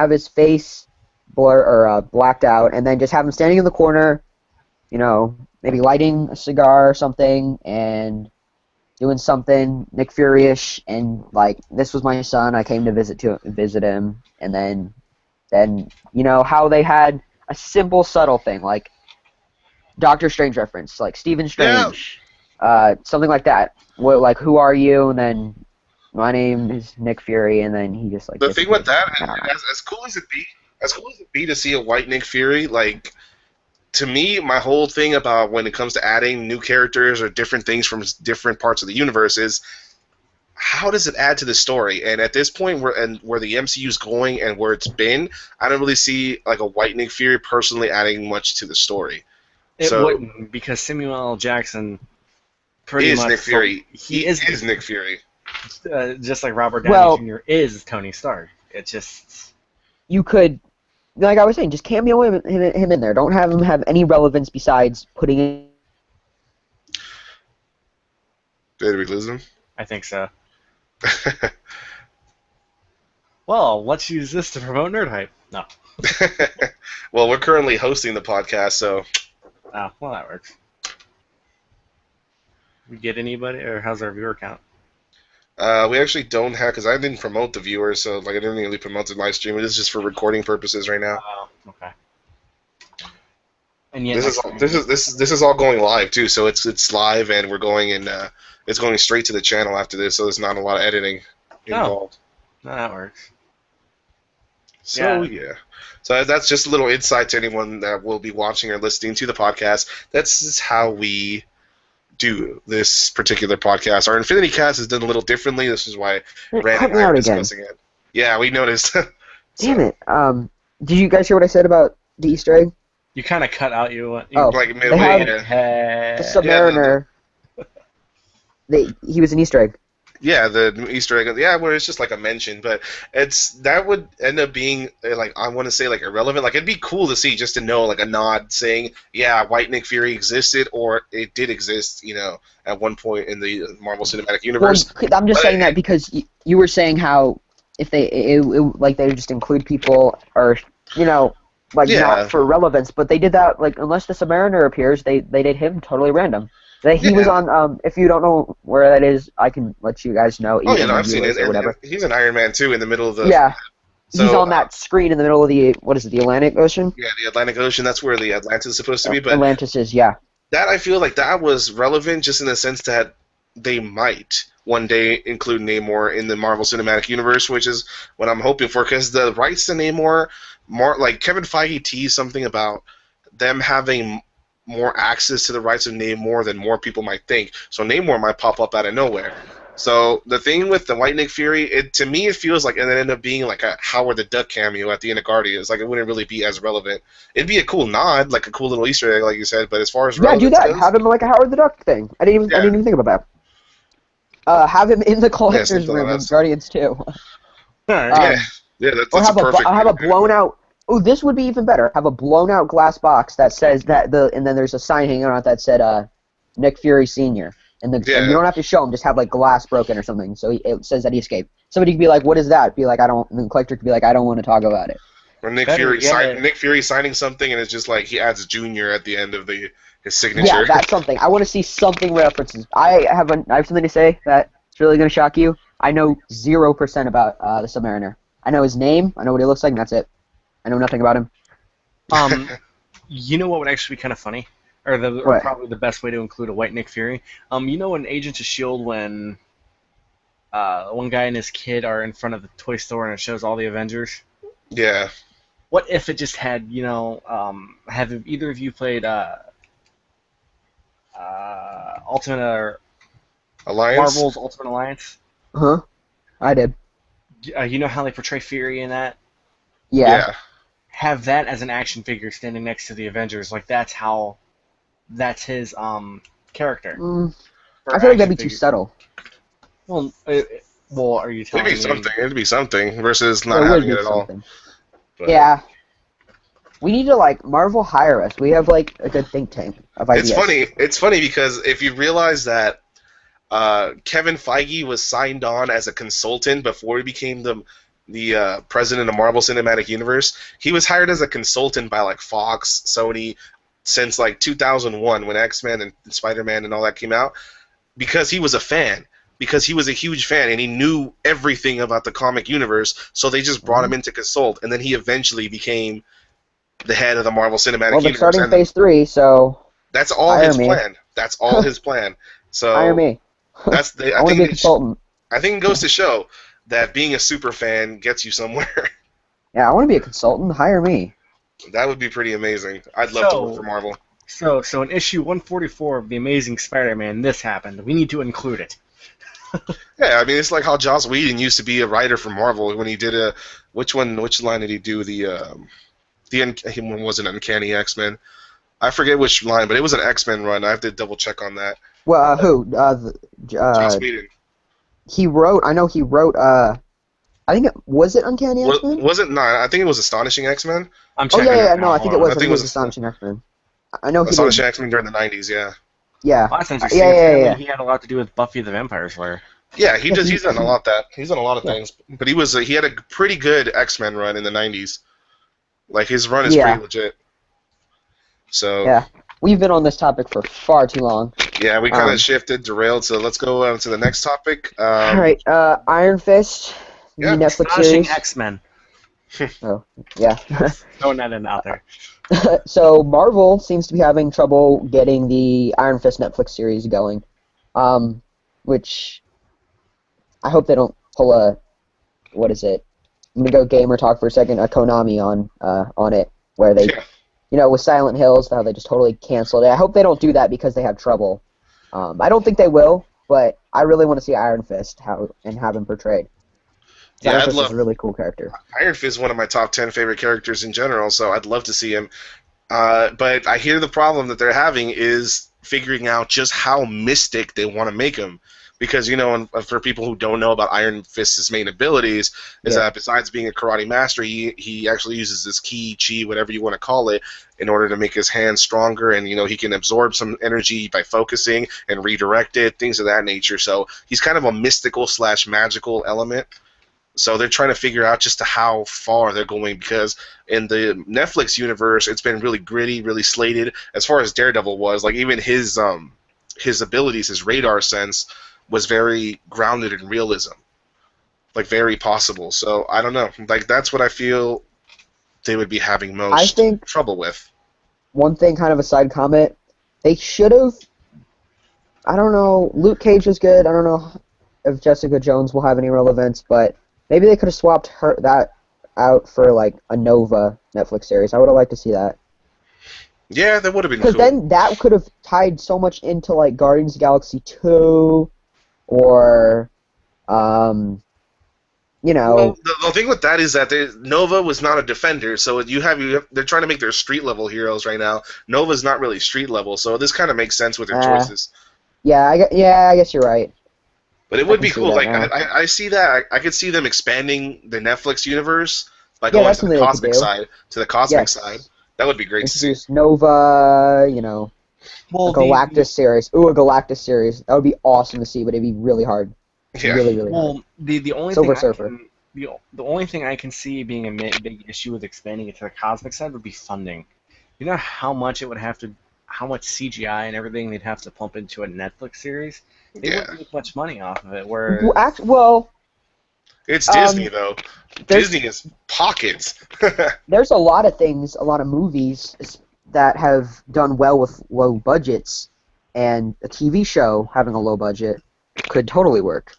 his face blur or blacked out, and then just have him standing in the corner, maybe lighting a cigar or something, and doing something Nick Fury-ish, and like, this was my son, I came to visit him, and then how they had a simple, subtle thing, like Doctor Strange reference, like Stephen Strange, something like that. Like, who are you? And then, my name is Nick Fury, and then he just like. The thing with that, I don't know. as cool as it be to see a white Nick Fury, like, to me, my whole thing about when it comes to adding new characters or different things from different parts of the universe is, how does it add to the story? And at this point, where the MCU is going and where it's been, I don't really see like a white Nick Fury personally adding much to the story. It So, wouldn't, because Samuel L. Jackson pretty is much Nick Fury. He He is is Nick Fury. just like Robert Downey Well- Jr. is Tony Stark. It just You could, like I was saying, just cameo him in there. Don't have him have any relevance besides putting in. Did we lose him? I think so. Well, let's use this to promote Nerd Hype. No. Well, we're currently hosting the podcast, so Oh, well, that works. We get anybody, or how's our viewer count? we actually don't have, because I didn't promote the viewers, so like I didn't really promote the live stream. It is just for recording purposes right now. Oh, okay. And yet, This is all going live too, so it's live and we're going and it's going straight to the channel after this, so there's not a lot of editing involved. No, that works. So yeah. So that's just a little insight to anyone that will be watching or listening to the podcast. That's just how we do this particular podcast. Our Infinity Cast is done a little differently. This is why Rand Cut and me I are out again. discussing it. Yeah, we noticed. Damn it. Did you guys hear what I said about the Easter egg? You kind of cut out you. Oh, Like they midway, have yeah. the Yeah, Submariner. He was an Easter egg. Yeah, the Easter egg. Yeah, where it's just like a mention, but that would end up being like I want to say like irrelevant. Like it'd be cool to see just to know like a nod saying, yeah, White Nick Fury existed or it did exist, at one point in the Marvel Cinematic Well, Universe. I'm just But saying that because you were saying how if like they just include people or like Yeah. not for relevance, but they did that like unless the Submariner appears, they did him totally random. He was Yeah. on if you don't know where that is, I can let you guys know. Oh yeah, even no, the I've seen it. viewers or whatever. And he's an Iron Man too in the middle of the. Yeah, So, he's on that screen in the middle of the what is it, the Atlantic Ocean? Yeah, the Atlantic Ocean. That's where the Atlantis is supposed to be. But Atlantis is, yeah. that I feel like that was relevant just in the sense that they might one day include Namor in the Marvel Cinematic Universe, which is what I'm hoping for, because the rights to Namor, like Kevin Feige teased something about them having more access to the rights of Namor than more people might think. So Namor might pop up out of nowhere. So the thing with the White Nick Fury, to me it feels like it ended up being like a Howard the Duck cameo at the end of Guardians. Like it wouldn't really be as relevant. It'd be a cool nod, like a cool little Easter egg, like you said. But as far as Yeah, do relevance that. goes, Have him like a Howard the Duck thing. I didn't even think about that. Have him in the collector's something room like in that. Guardians 2. yeah, that's Or a have perfect. have a blown out. Oh, this would be even better. Have a blown out glass box that says and then there's a sign hanging on it that said Nick Fury Senior. And you don't have to show him. Just have like glass broken or something, so it says that he escaped. Somebody could be like, "What is that?" Be like, "I don't." And the collector could be like, "I don't want to talk about it." Or Nick Fury signing something, and it's just like he adds Junior at the end of his signature. Yeah, that's something. I want to see something references. I have something to say that's really going to shock you. I know 0% about the Submariner. I know his name. I know what he looks like, and that's it. I know nothing about him. You know what would actually be kind of funny, or probably the best way to include a White Nick Fury. In Agents of S.H.I.E.L.D. when one guy and his kid are in front of the toy store and it shows all the Avengers. Yeah. What if it just had, have either of you played Ultimate Alliance? Marvel's Ultimate Alliance? Huh? I did. You know how they portray Fury in that? Yeah. Have that as an action figure standing next to the Avengers. Like that's his character. I feel like that'd be too subtle. Well, are you telling me? It'd be something versus not having it at all. But yeah. We need to Marvel hire us. We have a good think tank of ideas. It's funny because if you realize that Kevin Feige was signed on as a consultant before he became the president of Marvel Cinematic Universe. He was hired as a consultant by Fox, Sony, since 2001 when X-Men and Spider-Man and all that came out, because he was a fan. Because he was a huge fan and he knew everything about the comic universe, so they just brought him in to consult, and then he eventually became the head of the Marvel Cinematic Universe. Well, they're starting Phase 3, so that's all his plan. That's all his plan. So hire me. I want to be a consultant. I think it goes to show that being a super fan gets you somewhere. Yeah, I want to be a consultant. Hire me. That would be pretty amazing. I'd love to work for Marvel. So in issue 144 of The Amazing Spider-Man, this happened. We need to include it. Yeah, I mean it's like how Joss Whedon used to be a writer for Marvel when he did which line did he do he wasn't Uncanny X-Men. I forget which line, but it was an X-Men run. I have to double check on that. Well, who? Joss Whedon. He wrote. I know he wrote. I think was it Uncanny X-Men? Was it not? I think it was Astonishing X-Men. I'm checking. No, I think it was. I think it was Astonishing X-Men. I know Astonishing X-Men during the '90s. Yeah. Yeah. Well, that's interesting. Yeah. He had a lot to do with Buffy the Vampire Slayer. Yeah, he's done a lot He's done a lot of things, but he had a pretty good X-Men run in the '90s. His run is pretty legit. So yeah, we've been on this topic for far too long. Yeah, we kind of derailed. So let's go on to the next topic. All right, Iron Fist, the Netflix series. X-Men. Oh, yeah. Throwing that in out there. So Marvel seems to be having trouble getting the Iron Fist Netflix series going, which I hope they don't pull a, what is it? I'm gonna go gamer talk for a second. A Konami on it, where they, with Silent Hills, how they just totally canceled it. I hope they don't do that because they have trouble. I don't think they will, but I really want to see Iron Fist have him portrayed. Yeah, Iron Fist is a really cool character. Iron Fist is one of my top 10 favorite characters in general, so I'd love to see him. But I hear the problem that they're having is figuring out just how mystic they want to make him. Because, for people who don't know about Iron Fist's main abilities, is Yeah. that besides being a karate master, he actually uses this ki, chi, whatever you want to call it, in order to make his hands stronger. And, he can absorb some energy by focusing and redirect it, things of that nature. So he's kind of a mystical / magical element. So they're trying to figure out just to how far they're going, because in the Netflix universe, it's been really gritty, really slated. As far as Daredevil was, like even his abilities, his radar sense was very grounded in realism, like very possible. So I don't know, like that's what I feel they would be having I most think trouble with. one thing, kind of a side comment, they should have. I don't know. Luke Cage was good. I don't know if Jessica Jones will have any relevance, but maybe they could have swapped that out for like a Nova Netflix series. I would have liked to see that. Yeah, that would have been Because cool. then that could have tied so much into like Guardians of the Galaxy 2 or you Well, know, the thing with that is that Nova was not a defender, so they're trying to make their street level heroes right now. Nova's not really street level, so this kind of makes sense with their choices. I guess you're right. But it I would can be see cool. that Like now. I see that. I could see them expanding the Netflix universe by Yeah, going that's to the something they could cosmic do. side. To the cosmic side, Yes. that would be great to see. Introduce Nova, a Well, Galactus series. Ooh, a Galactus series. That would be awesome to see, but it'd be really hard. Yeah. Really, really hard. well, the only Silver thing I Surfer. can the only thing I can see being a big issue with expanding it to the cosmic side would be funding. You know how much it would have to, how much CGI and everything they'd have to pump into a Netflix series. They Yeah. wouldn't make much money off of it. Well, Whereas, It's Disney um, though. there's Disney is pockets. there's a lot of things, a lot of movies that have done well with low budgets, and a TV show having a low budget could totally work.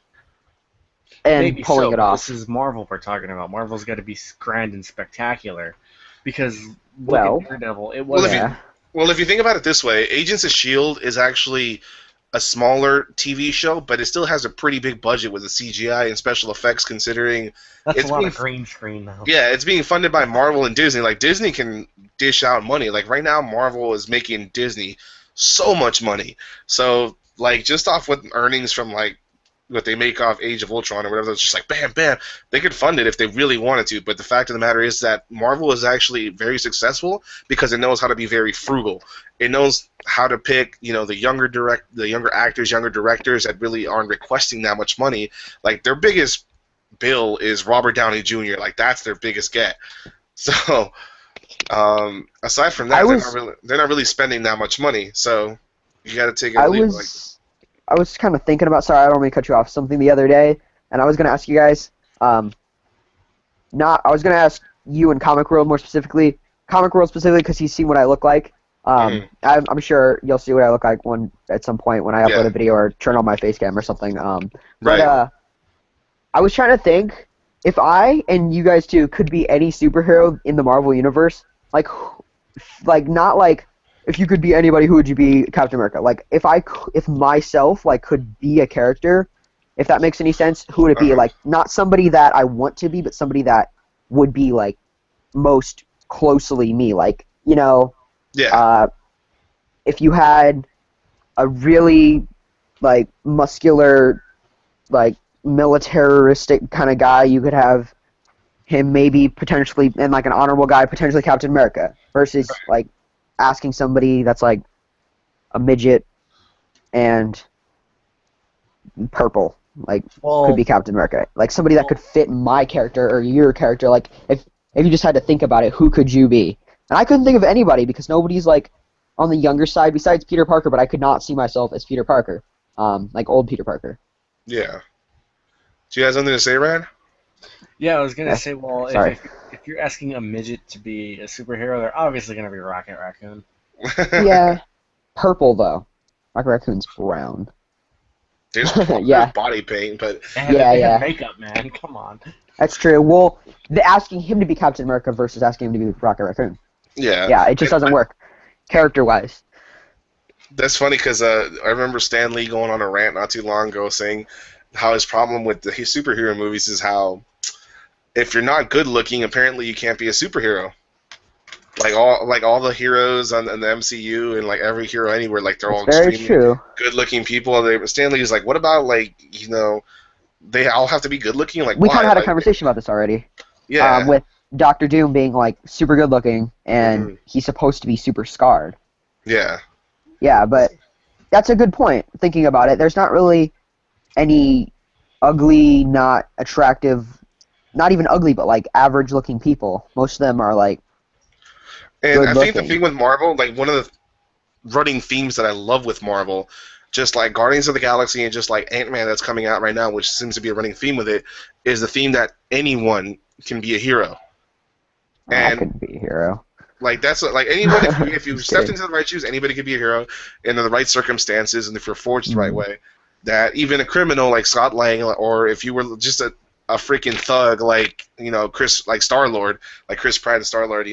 And maybe pulling so, it but off. this is Marvel we're talking about. Marvel's got to be grand and spectacular, because look Well, at Daredevil. It Well, wasn't. if you think about it this way, Agents of Shield is actually a smaller TV show, but it still has a pretty big budget with the CGI and special effects, considering That's a it's lot being of green screen though. yeah, it's being funded by Marvel and Disney. Like Disney can dish out money. Like right now, Marvel is making Disney so much money. So like just off with earnings from like what they make off Age of Ultron or whatever, it's just like bam, bam. They could fund it if they really wanted to. But the fact of the matter is that Marvel is actually very successful because it knows how to be very frugal. It knows how to pick, the younger actors, younger directors that really aren't requesting that much money. Like their biggest bill is Robert Downey Jr. Like that's their biggest get. So aside from that, they're not really spending that much money. So you got to take it or leave it. Like, I was kind of thinking about. Sorry, I don't mean to cut you off. Something the other day, and I was going to ask you guys. I was going to ask you and Comic World more specifically. Comic World specifically because he's seen what I look like. I'm sure you'll see what I look like at some point when I upload a video or turn on my face cam or something. But I was trying to think if I and you guys too could be any superhero in the Marvel universe. Like not like if you could be anybody, who would you be? Captain America. Like if myself could be a character, if that makes any sense, who would it be? Like not somebody that I want to be, but somebody that would be like most closely me. Like if you had a really muscular militaristic kind of guy, you could have him maybe potentially, and an honorable guy, potentially Captain America, versus asking somebody that's like a midget and purple, could be Captain America. Like somebody that could fit my character or your character. Like if you just had to think about it, who could you be? And I couldn't think of anybody because nobody's on the younger side besides Peter Parker, but I could not see myself as Peter Parker, old Peter Parker. Yeah. Do you have something to say, Ryan? Yeah, I was gonna say, well, Sorry. if you're asking a midget to be a superhero, they're obviously gonna be Rocket Raccoon. Yeah, purple though. Rocket Raccoon's brown. There's Yeah. body paint, but Yeah. Makeup, man, come on. That's true. Well, asking him to be Captain America versus asking him to be Rocket Raccoon. yeah. Yeah, it just doesn't work, character-wise. That's funny because I remember Stan Lee going on a rant not too long ago saying how his problem with the superhero movies is how if you're not good looking, apparently you can't be a superhero. Like all the heroes in the MCU and like every hero anywhere, like they're It's all very extremely true. good-looking people. Stanley is like, what about like they all have to be good-looking? Like We kind why? of had a Like conversation about this already. yeah, With Doctor Doom being like super good looking and hmm he's supposed to be super scarred. yeah, Yeah, but that's a good point. Thinking about it, there's not really any ugly, not attractive, not even ugly, but like average looking people. Most of them are like and good I think the looking. thing with Marvel, like one of the running themes that I love with Marvel, just like Guardians of the Galaxy and just like Ant-Man that's coming out right now, which seems to be a running theme with it, is the theme that anyone can be a hero. I And couldn't be a hero. like that's like anyone, if you Just stepped kidding. into the right shoes, anybody could be a hero in the right circumstances and if you're forged the right Mm. way. That even a criminal like Scott Lang, or if you were just a freaking thug like Chris, like Star Lord, like Chris Pratt and Star Lord,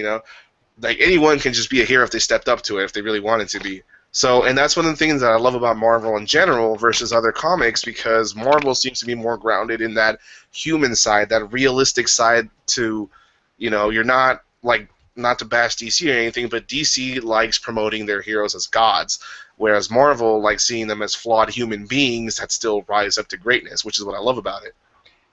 like anyone can just be a hero if they stepped up to it if they really wanted to be. So, and that's one of the things that I love about Marvel in general versus other comics, because Marvel seems to be more grounded in that human side, that realistic side to, you're not like, not to bash DC or anything, but DC likes promoting their heroes as gods, whereas Marvel likes seeing them as flawed human beings that still rise up to greatness, which is what I love about it.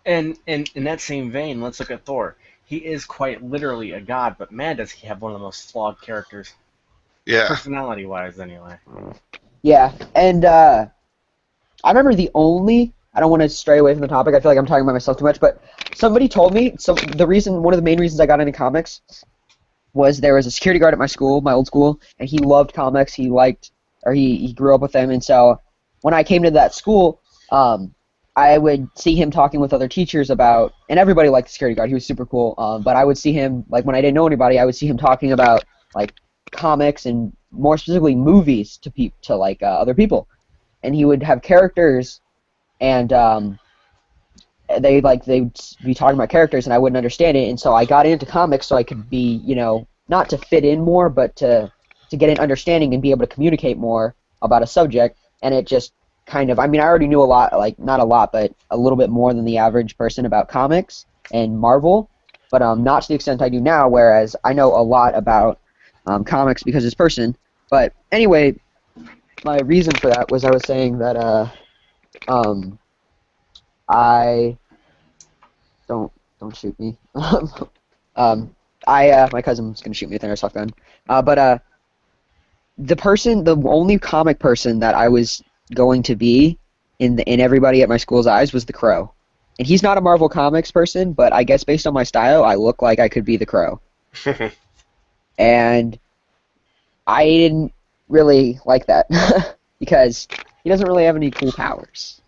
And in that same vein, let's look at Thor. He is quite literally a god, but man, does he have one of the most flawed characters, Yeah. personality-wise, anyway. Yeah, and I remember I don't want to stray away from the topic. I feel like I'm talking about myself too much, but somebody told me one of the main reasons I got into comics was there was a security guard at my school, my old school, and he loved comics. He grew up with them, and so when I came to that school, I would see him talking with other teachers about, and everybody liked the security guard. He was super cool. But I would see him, like when I didn't know anybody, I would see him talking about like comics and more specifically movies to like other people, and he would have characters, and they'd be talking about characters, and I wouldn't understand it, and so I got into comics so I could be, not to fit in more, but to get an understanding and be able to communicate more about a subject, and it just kind of, I mean, I already knew a lot, like not a lot, but a little bit more than the average person about comics and Marvel, but not to the extent I do now, whereas I know a lot about comics because of this person. But anyway, my reason for that was I was saying that um, I don't shoot me. um, my cousin's gonna shoot me with an airsoft gun. But the only comic person that I was going to be in everybody at my school's eyes was the Crow, and he's not a Marvel Comics person, but I guess based on my style, I look like I could be the Crow, and I didn't really like that because he doesn't really have any cool powers.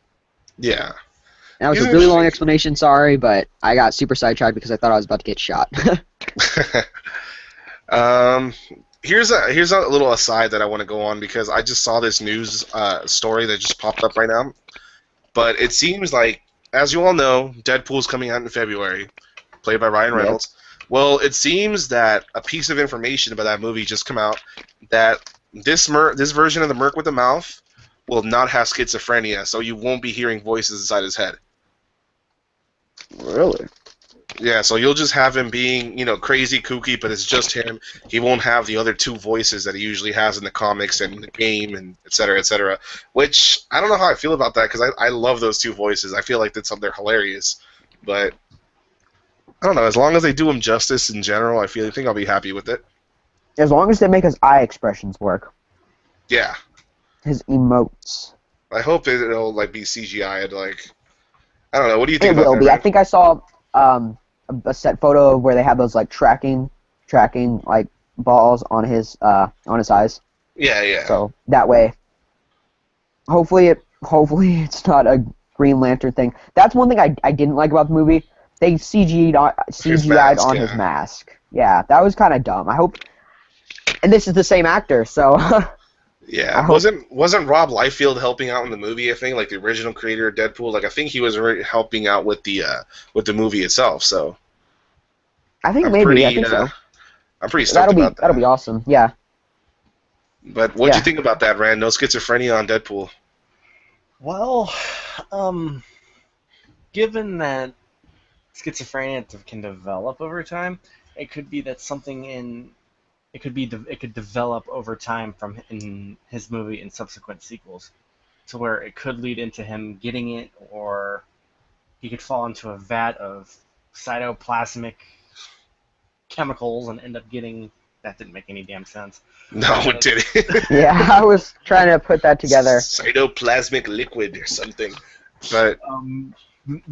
Yeah. That was He's a an really long interesting. explanation, sorry, but I got super sidetracked because I thought I was about to get shot. um, here's a little aside that I want to go on because I just saw this news story that just popped up right now. But it seems like, as you all know, Deadpool's coming out in February, played by Ryan Yep. Reynolds. Well, it seems that a piece of information about that movie just come out that this version of the Merc with the Mouth will not have schizophrenia, so you won't be hearing voices inside his head. Really? Yeah, so you'll just have him being, crazy, kooky, but it's just him. He won't have the other two voices that he usually has in the comics and the game, and et cetera, et cetera. Which I don't know how I feel about that because I love those two voices. I feel like they're hilarious, but I don't know. As long as they do him justice in general, I think I'll be happy with it. As long as they make his eye expressions work, Yeah, his emotes. I hope it'll like be CGI. Like I don't know. What do you think It about will that, be. I Rand? think I saw a set photo of where they have those like tracking like balls on his eyes. Yeah, yeah. So that way, hopefully it's not a Green Lantern thing. That's one thing I didn't like about the movie. They His CGI'd mask, on his yeah. mask. Yeah, that was kind of dumb. I hope, and this is the same actor, so Yeah, I hope. wasn't Rob Liefeld helping out in the movie? I think like the original creator of Deadpool. Like I think he was helping out with the movie itself. So I think I'm maybe. I pretty think so. I'm pretty stoked about That'll that. be awesome. Yeah, But what'd you yeah. think about that, Rand? No schizophrenia on Deadpool. Well, um, given that schizophrenia can develop over time, it could be that something in it could develop over time from in his movie and subsequent sequels, to where it could lead into him getting it, or he could fall into a vat of cytoplasmic chemicals and end up getting. That didn't make any damn sense. No, it didn't. Yeah, I was trying to put that together. Cytoplasmic liquid or something. But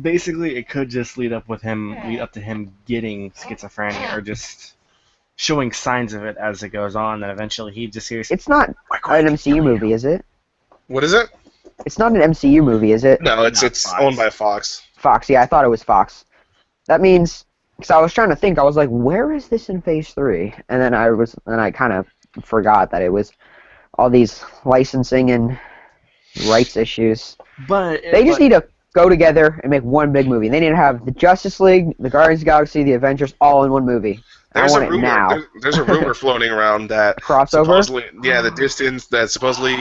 Basically, it could just lead up to him getting schizophrenia, or just showing signs of it as it goes on. And eventually, he just hears. It's not an MCU movie, is it? what is it? It's not an MCU movie, is it? No, it's Fox. owned by Fox. Fox, yeah, I thought it was Fox. That means, because I was trying to think, I was like, where is this in Phase 3? And then I kind of forgot that it was all these licensing and rights issues. But They just need to go together and make one big movie. They need to have the Justice League, the Guardians of the Galaxy, the Avengers, all in one movie. I want it now. There's a rumor floating around that Crossover? supposedly, the distance that supposedly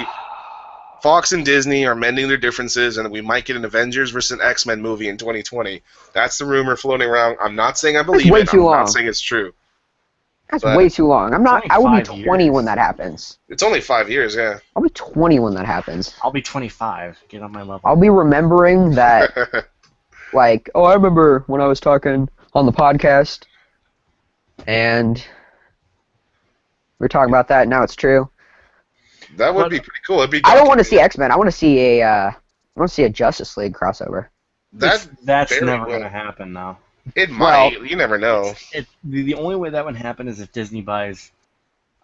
Fox and Disney are mending their differences, and we might get an Avengers versus an X-Men movie in 2020. That's the rumor floating around. I'm not saying I believe way it. too I'm long. not saying it's true. That's But- way too long. I will be 25 20 years. when that happens. It's only 5 years, yeah. I'll be 20 when that happens. I'll be 25. Get on my level. I'll be remembering that, like, oh, I remember when I was talking on the podcast, and we were talking about that, and now it's true. That would be pretty cool. It'd be I don't want to see X-Men. I want to see a Justice League crossover. That's very never well. going to happen now. It Well- might. You never know. The only way that would happen is if Disney buys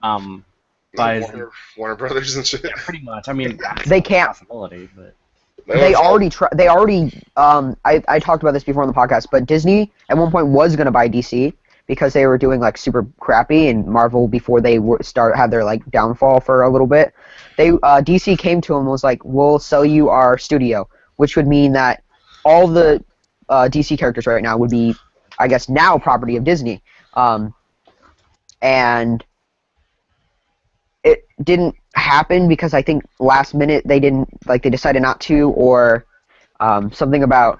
Warner Brothers and shit. yeah, pretty much. I mean, that's They a can't- possibility, but They already I talked about this before on the podcast, but Disney at one point was going to buy DC because they were doing like super crappy, and Marvel before they had their like downfall for a little bit. DC came to them and was like, "We'll sell you our studio," which would mean that all the DC characters right now would be, I guess, now property of Disney. And it didn't happen because I think last minute they decided not to, or something about,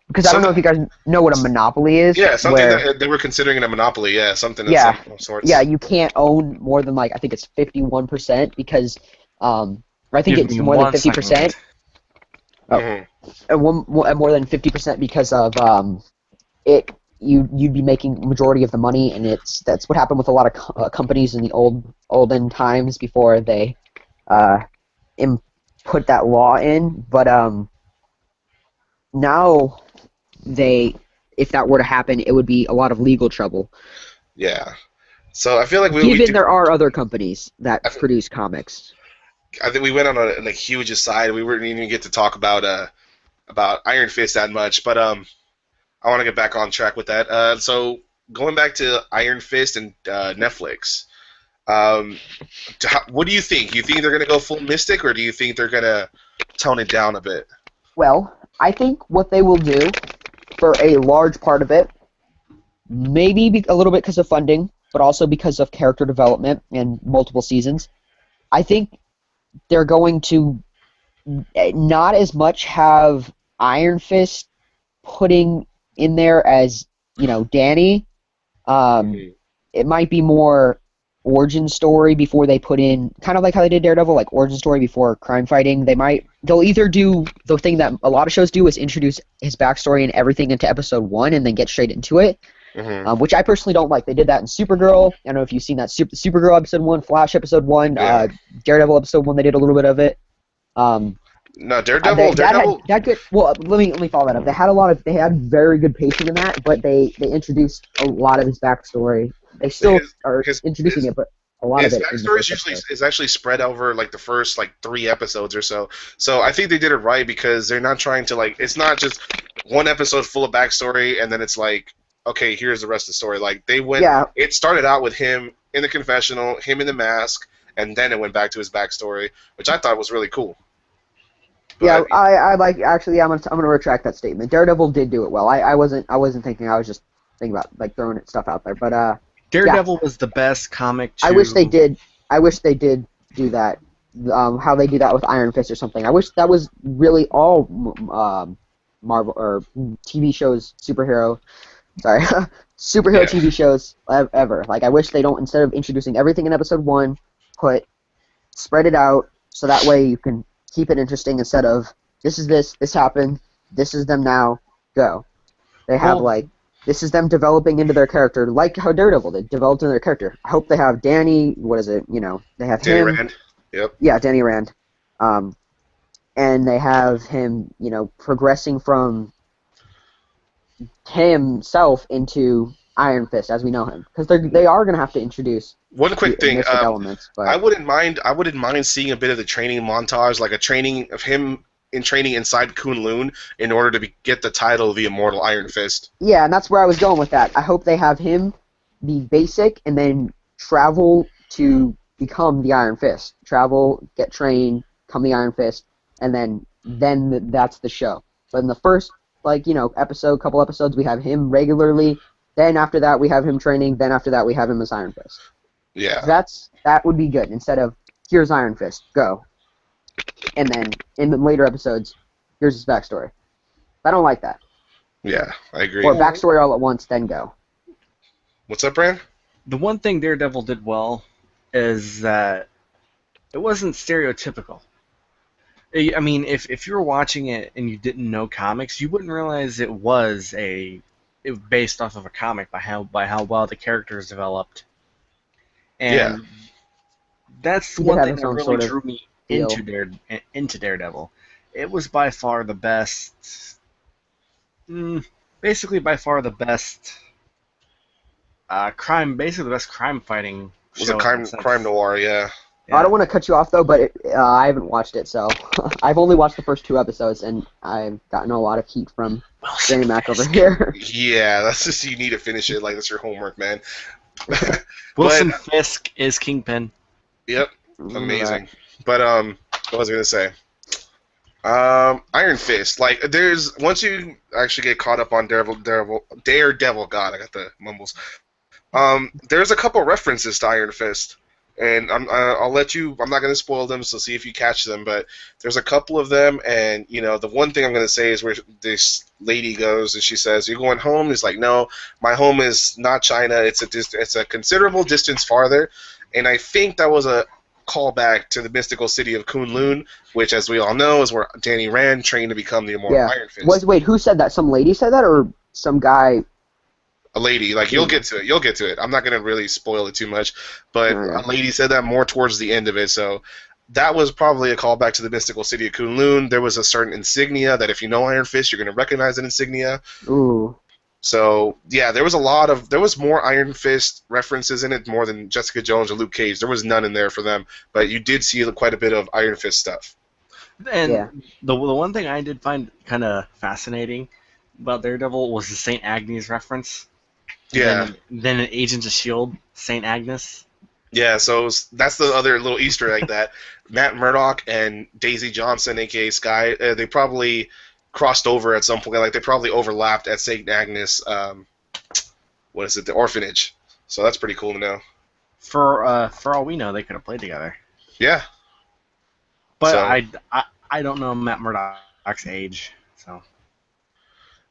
because I don't know if you guys know what a monopoly is. Yeah, something where, that they were considering a monopoly. Yeah, something of Yeah. some sorts. yeah, you can't own more than like I think it's 51% because I think Give it's me more than one 50%. second. Mhm. And more than 50% because of you'd be making majority of the money, and that's what happened with a lot of companies in the olden times before they put that law in. But now if that were to happen, it would be a lot of legal trouble. Yeah. So I feel like Given there are other companies that produce comics. I think we went on a huge aside. We didn't even get to talk about Iron Fist that much, but I want to get back on track with that. So going back to Iron Fist and Netflix, what do you think? You think they're going to go full Mystic, or do you think they're going to tone it down a bit? Well, I think what they will do for a large part of it, maybe a little bit because of funding, but also because of character development and multiple seasons, I think they're going to not as much have Iron Fist putting in there as, Danny. It might be more origin story before they put in, kind of like how they did Daredevil, like origin story before crime fighting. They'll either do the thing that a lot of shows do, is introduce his backstory and everything into episode 1 and then get straight into it, which I personally don't like. They did that in Supergirl. I don't know if you've seen that Supergirl episode 1, Flash episode 1, Yeah. Daredevil episode 1. They did a little bit of it. No, Daredevil. That good. Well, let me follow that up. They had very good pacing in that, but they introduced a lot of his backstory. They still are introducing it, but a lot of His it. in the backstory first is actually spread over like the first 3 episodes or so. So I think they did it right because they're not trying to it's not just one episode full of backstory and then it's like, okay, here's the rest of the story. Like they went. Yeah. It started out with him in the confessional, him in the mask, and then it went back to his backstory, which I thought was really cool. Yeah, But- I like actually. I'm gonna retract that statement. Daredevil did do it well. I wasn't thinking. I was just thinking about throwing stuff out there. But Daredevil was the best comic. I wish they did. I wish they did do that. How they do that with Iron Fist or something. I wish that was really all Marvel or TV shows, superhero sorry, superhero Yeah. TV shows ever. Like, I wish they don't, instead of introducing everything in episode 1, spread it out so that way you can keep it interesting instead of this happened, this is them now, go. They have Well, this is them developing into their character, like how Daredevil did, developed into their character. I hope they have Danny, they have Danny him. Rand. Yep. Yeah, Danny Rand. And they have him, progressing from himself into Iron Fist as we know him. Because they are going to have to introduce One quick the thing. mystic elements. But I wouldn't mind seeing a bit of the training montage, like a training of him in training inside Kunlun in order to get the title of the Immortal Iron Fist. yeah, and that's where I was going with that. I hope they have him be basic and then travel to become the Iron Fist. Travel, get trained, become the Iron Fist, and then that's the show. But in the first, couple episodes, we have him regularly. Then after that, we have him training. Then after that, we have him as Iron Fist. Yeah. That would be good instead of here's Iron Fist, go. And then in the later episodes, here's his backstory. I don't like that. Yeah, I agree. Or backstory all at once, then go. What's up, Brand? the one thing Daredevil did well is that it wasn't stereotypical. I mean, if you were watching it and you didn't know comics, you wouldn't realize it was based off of a comic by how well the characters developed. And Yeah. that's He did one have thing his that own really sort of drew me feel. into Daredevil. It was by far the best, basically by far the best basically the best crime fighting It was show a in sense. crime noir, yeah. Yeah. I don't want to cut you off though, but I haven't watched it, so I've only watched the first 2 episodes, and I've gotten a lot of heat from Danny Mac over here. Yeah, that's just, you need to finish it. Like, that's your homework, man. Wilson But, Fisk is Kingpin. yep, amazing. But, what was I going to say? Iron Fist. Like, once you actually get caught up on Daredevil, God, I got the mumbles. There's a couple references to Iron Fist. And I'll let you. I'm not going to spoil them, so see if you catch them. But there's a couple of them, and the one thing I'm going to say is where this lady goes and she says, "You're going home?" He's like, "No, my home is not China. It's a considerable distance farther." And I think that was a callback to the mystical city of Kunlun, which, as we all know, is where Danny Rand trained to become the Immortal Iron Fist. Wait, who said that? Some lady said that, or some guy? A lady, like, you'll get to it. You'll get to it. I'm not gonna really spoil it too much, but a lady said that more towards the end of it. So that was probably a callback to the mystical city of Kunlun. There was a certain insignia that if you know Iron Fist, you're gonna recognize that insignia. Ooh. So yeah, there was more Iron Fist references in it, more than Jessica Jones or Luke Cage. There was none in there for them, but you did see quite a bit of Iron Fist stuff. And the one thing I did find kind of fascinating about Daredevil was the St. Agnes reference. Yeah. Then in Agents of S.H.I.E.L.D., St. Agnes. Yeah, so that's the other little Easter egg that Matt Murdock and Daisy Johnson, a.k.a. Sky, they probably crossed over at some point. Like, they probably overlapped at St. Agnes, the orphanage. So that's pretty cool to know. For all we know, they could have played together. Yeah. But So- I don't know Matt Murdock's age, so...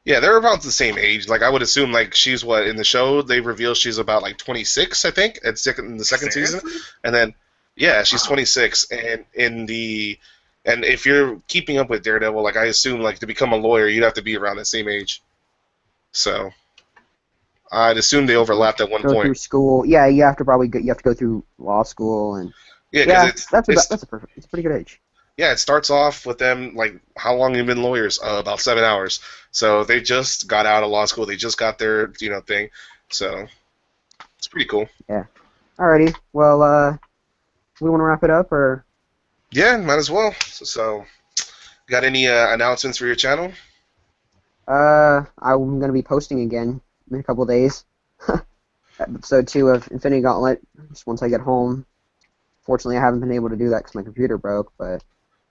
Yeah, they're about the same age. Like, I would assume, like, she's what, in the show, they reveal she's about, like, 26, I think, in the second season. And then, yeah, she's 26. And and if you're keeping up with Daredevil, like, I assume, like, to become a lawyer, you'd have to be around that same age. So, I'd assume they overlapped at one Go point. through school. Yeah, you have to go through law school, and Yeah, because it's a pretty good age. yeah, it starts off with them, like, how long have you been lawyers? About 7 hours. So they just got out of law school. They just got their, thing. So it's pretty cool. Yeah. Alrighty. Well, we want to wrap it up, or? Yeah, might as well. So got any announcements for your channel? I'm gonna be posting again in a couple days. Episode 2 of Infinity Gauntlet. Just once I get home. Fortunately, I haven't been able to do that because my computer broke, but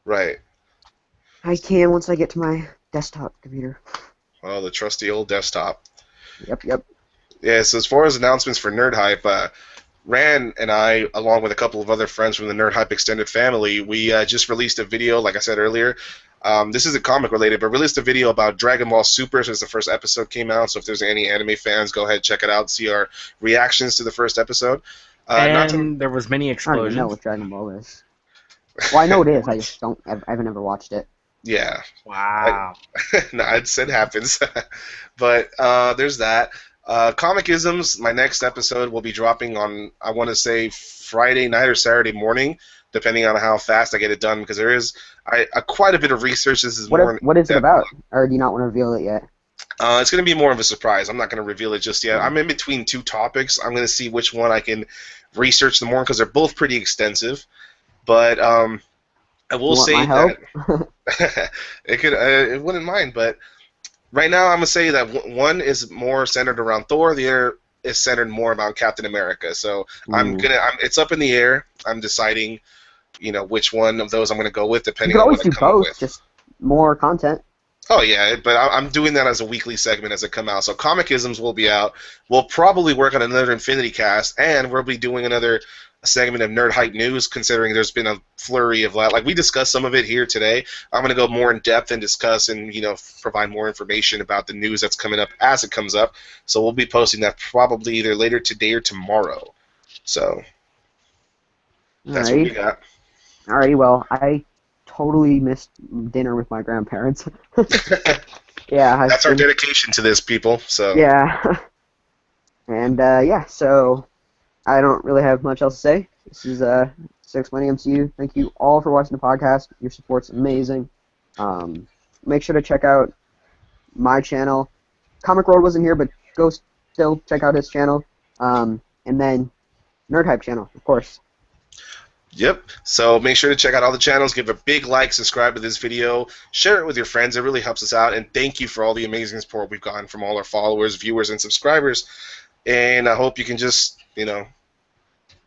Right. I can once I get to my desktop computer. Oh, the trusty old desktop. Yep. Yeah, so as far as announcements for Nerd Hype, Ran and I, along with a couple of other friends from the Nerd Hype extended family, we just released a video, like I said earlier, This isn't comic related, but released a video about Dragon Ball Super since the first episode came out. So if there's any anime fans, go ahead, check it out, see our reactions to the first episode. And there was many I don't even know explosions. what Dragon Ball is. Well, I know it is. I just don't. I haven't ever watched it. Yeah. Wow. No, it happens. But there's that. Comicisms, my next episode will be dropping on, I want to say, Friday night or Saturday morning, depending on how fast I get it done, because there is quite a bit of research. This is What is it about? Or do you not want to reveal it yet? It's going to be more of a surprise. I'm not going to reveal it just yet. I'm in between two topics. I'm going to see which one I can research the more, because they're both pretty extensive. But I will say that it wouldn't mind. But right now, I'm gonna say that one is more centered around Thor. The other is centered more around Captain America. So it's up in the air. I'm deciding, which one of those I'm gonna go with, You depending could on always what do I come up both. with. Just more content. Oh yeah, but I'm doing that as a weekly segment as it come out. So Comicisms will be out. We'll probably work on another Infinity Cast, and we'll be doing another segment of Nerd Hype News, considering there's been a flurry of like we discussed some of it here today. I'm going to go more in depth and discuss and provide more information about the news that's coming up as it comes up. So we'll be posting that probably either later today or tomorrow. So that's what we got. Alrighty, well, I totally missed dinner with my grandparents. Yeah, that's our dedication to this, people. So yeah, and yeah, so I don't really have much else to say. This is ExplainingMCU. Thank you all for watching the podcast. Your support's amazing. Make sure to check out my channel. Comic Road wasn't here, but go still check out his channel. And then Nerd Hype channel, of course. Yep. So make sure to check out all the channels. Give a big like, subscribe to this video, share it with your friends. It really helps us out. And thank you for all the amazing support we've gotten from all our followers, viewers, and subscribers. And I hope you can just,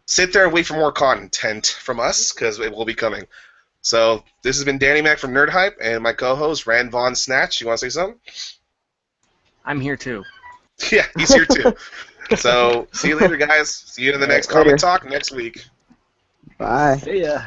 sit there and wait for more content from us, because it will be coming. So this has been Danny Mac from Nerd Hype, and my co-host, Rand Von Snatch. You want to say something? I'm here too. Yeah, he's here too. So see you later, guys. See you in the next Comic Talk next week. Bye. See ya.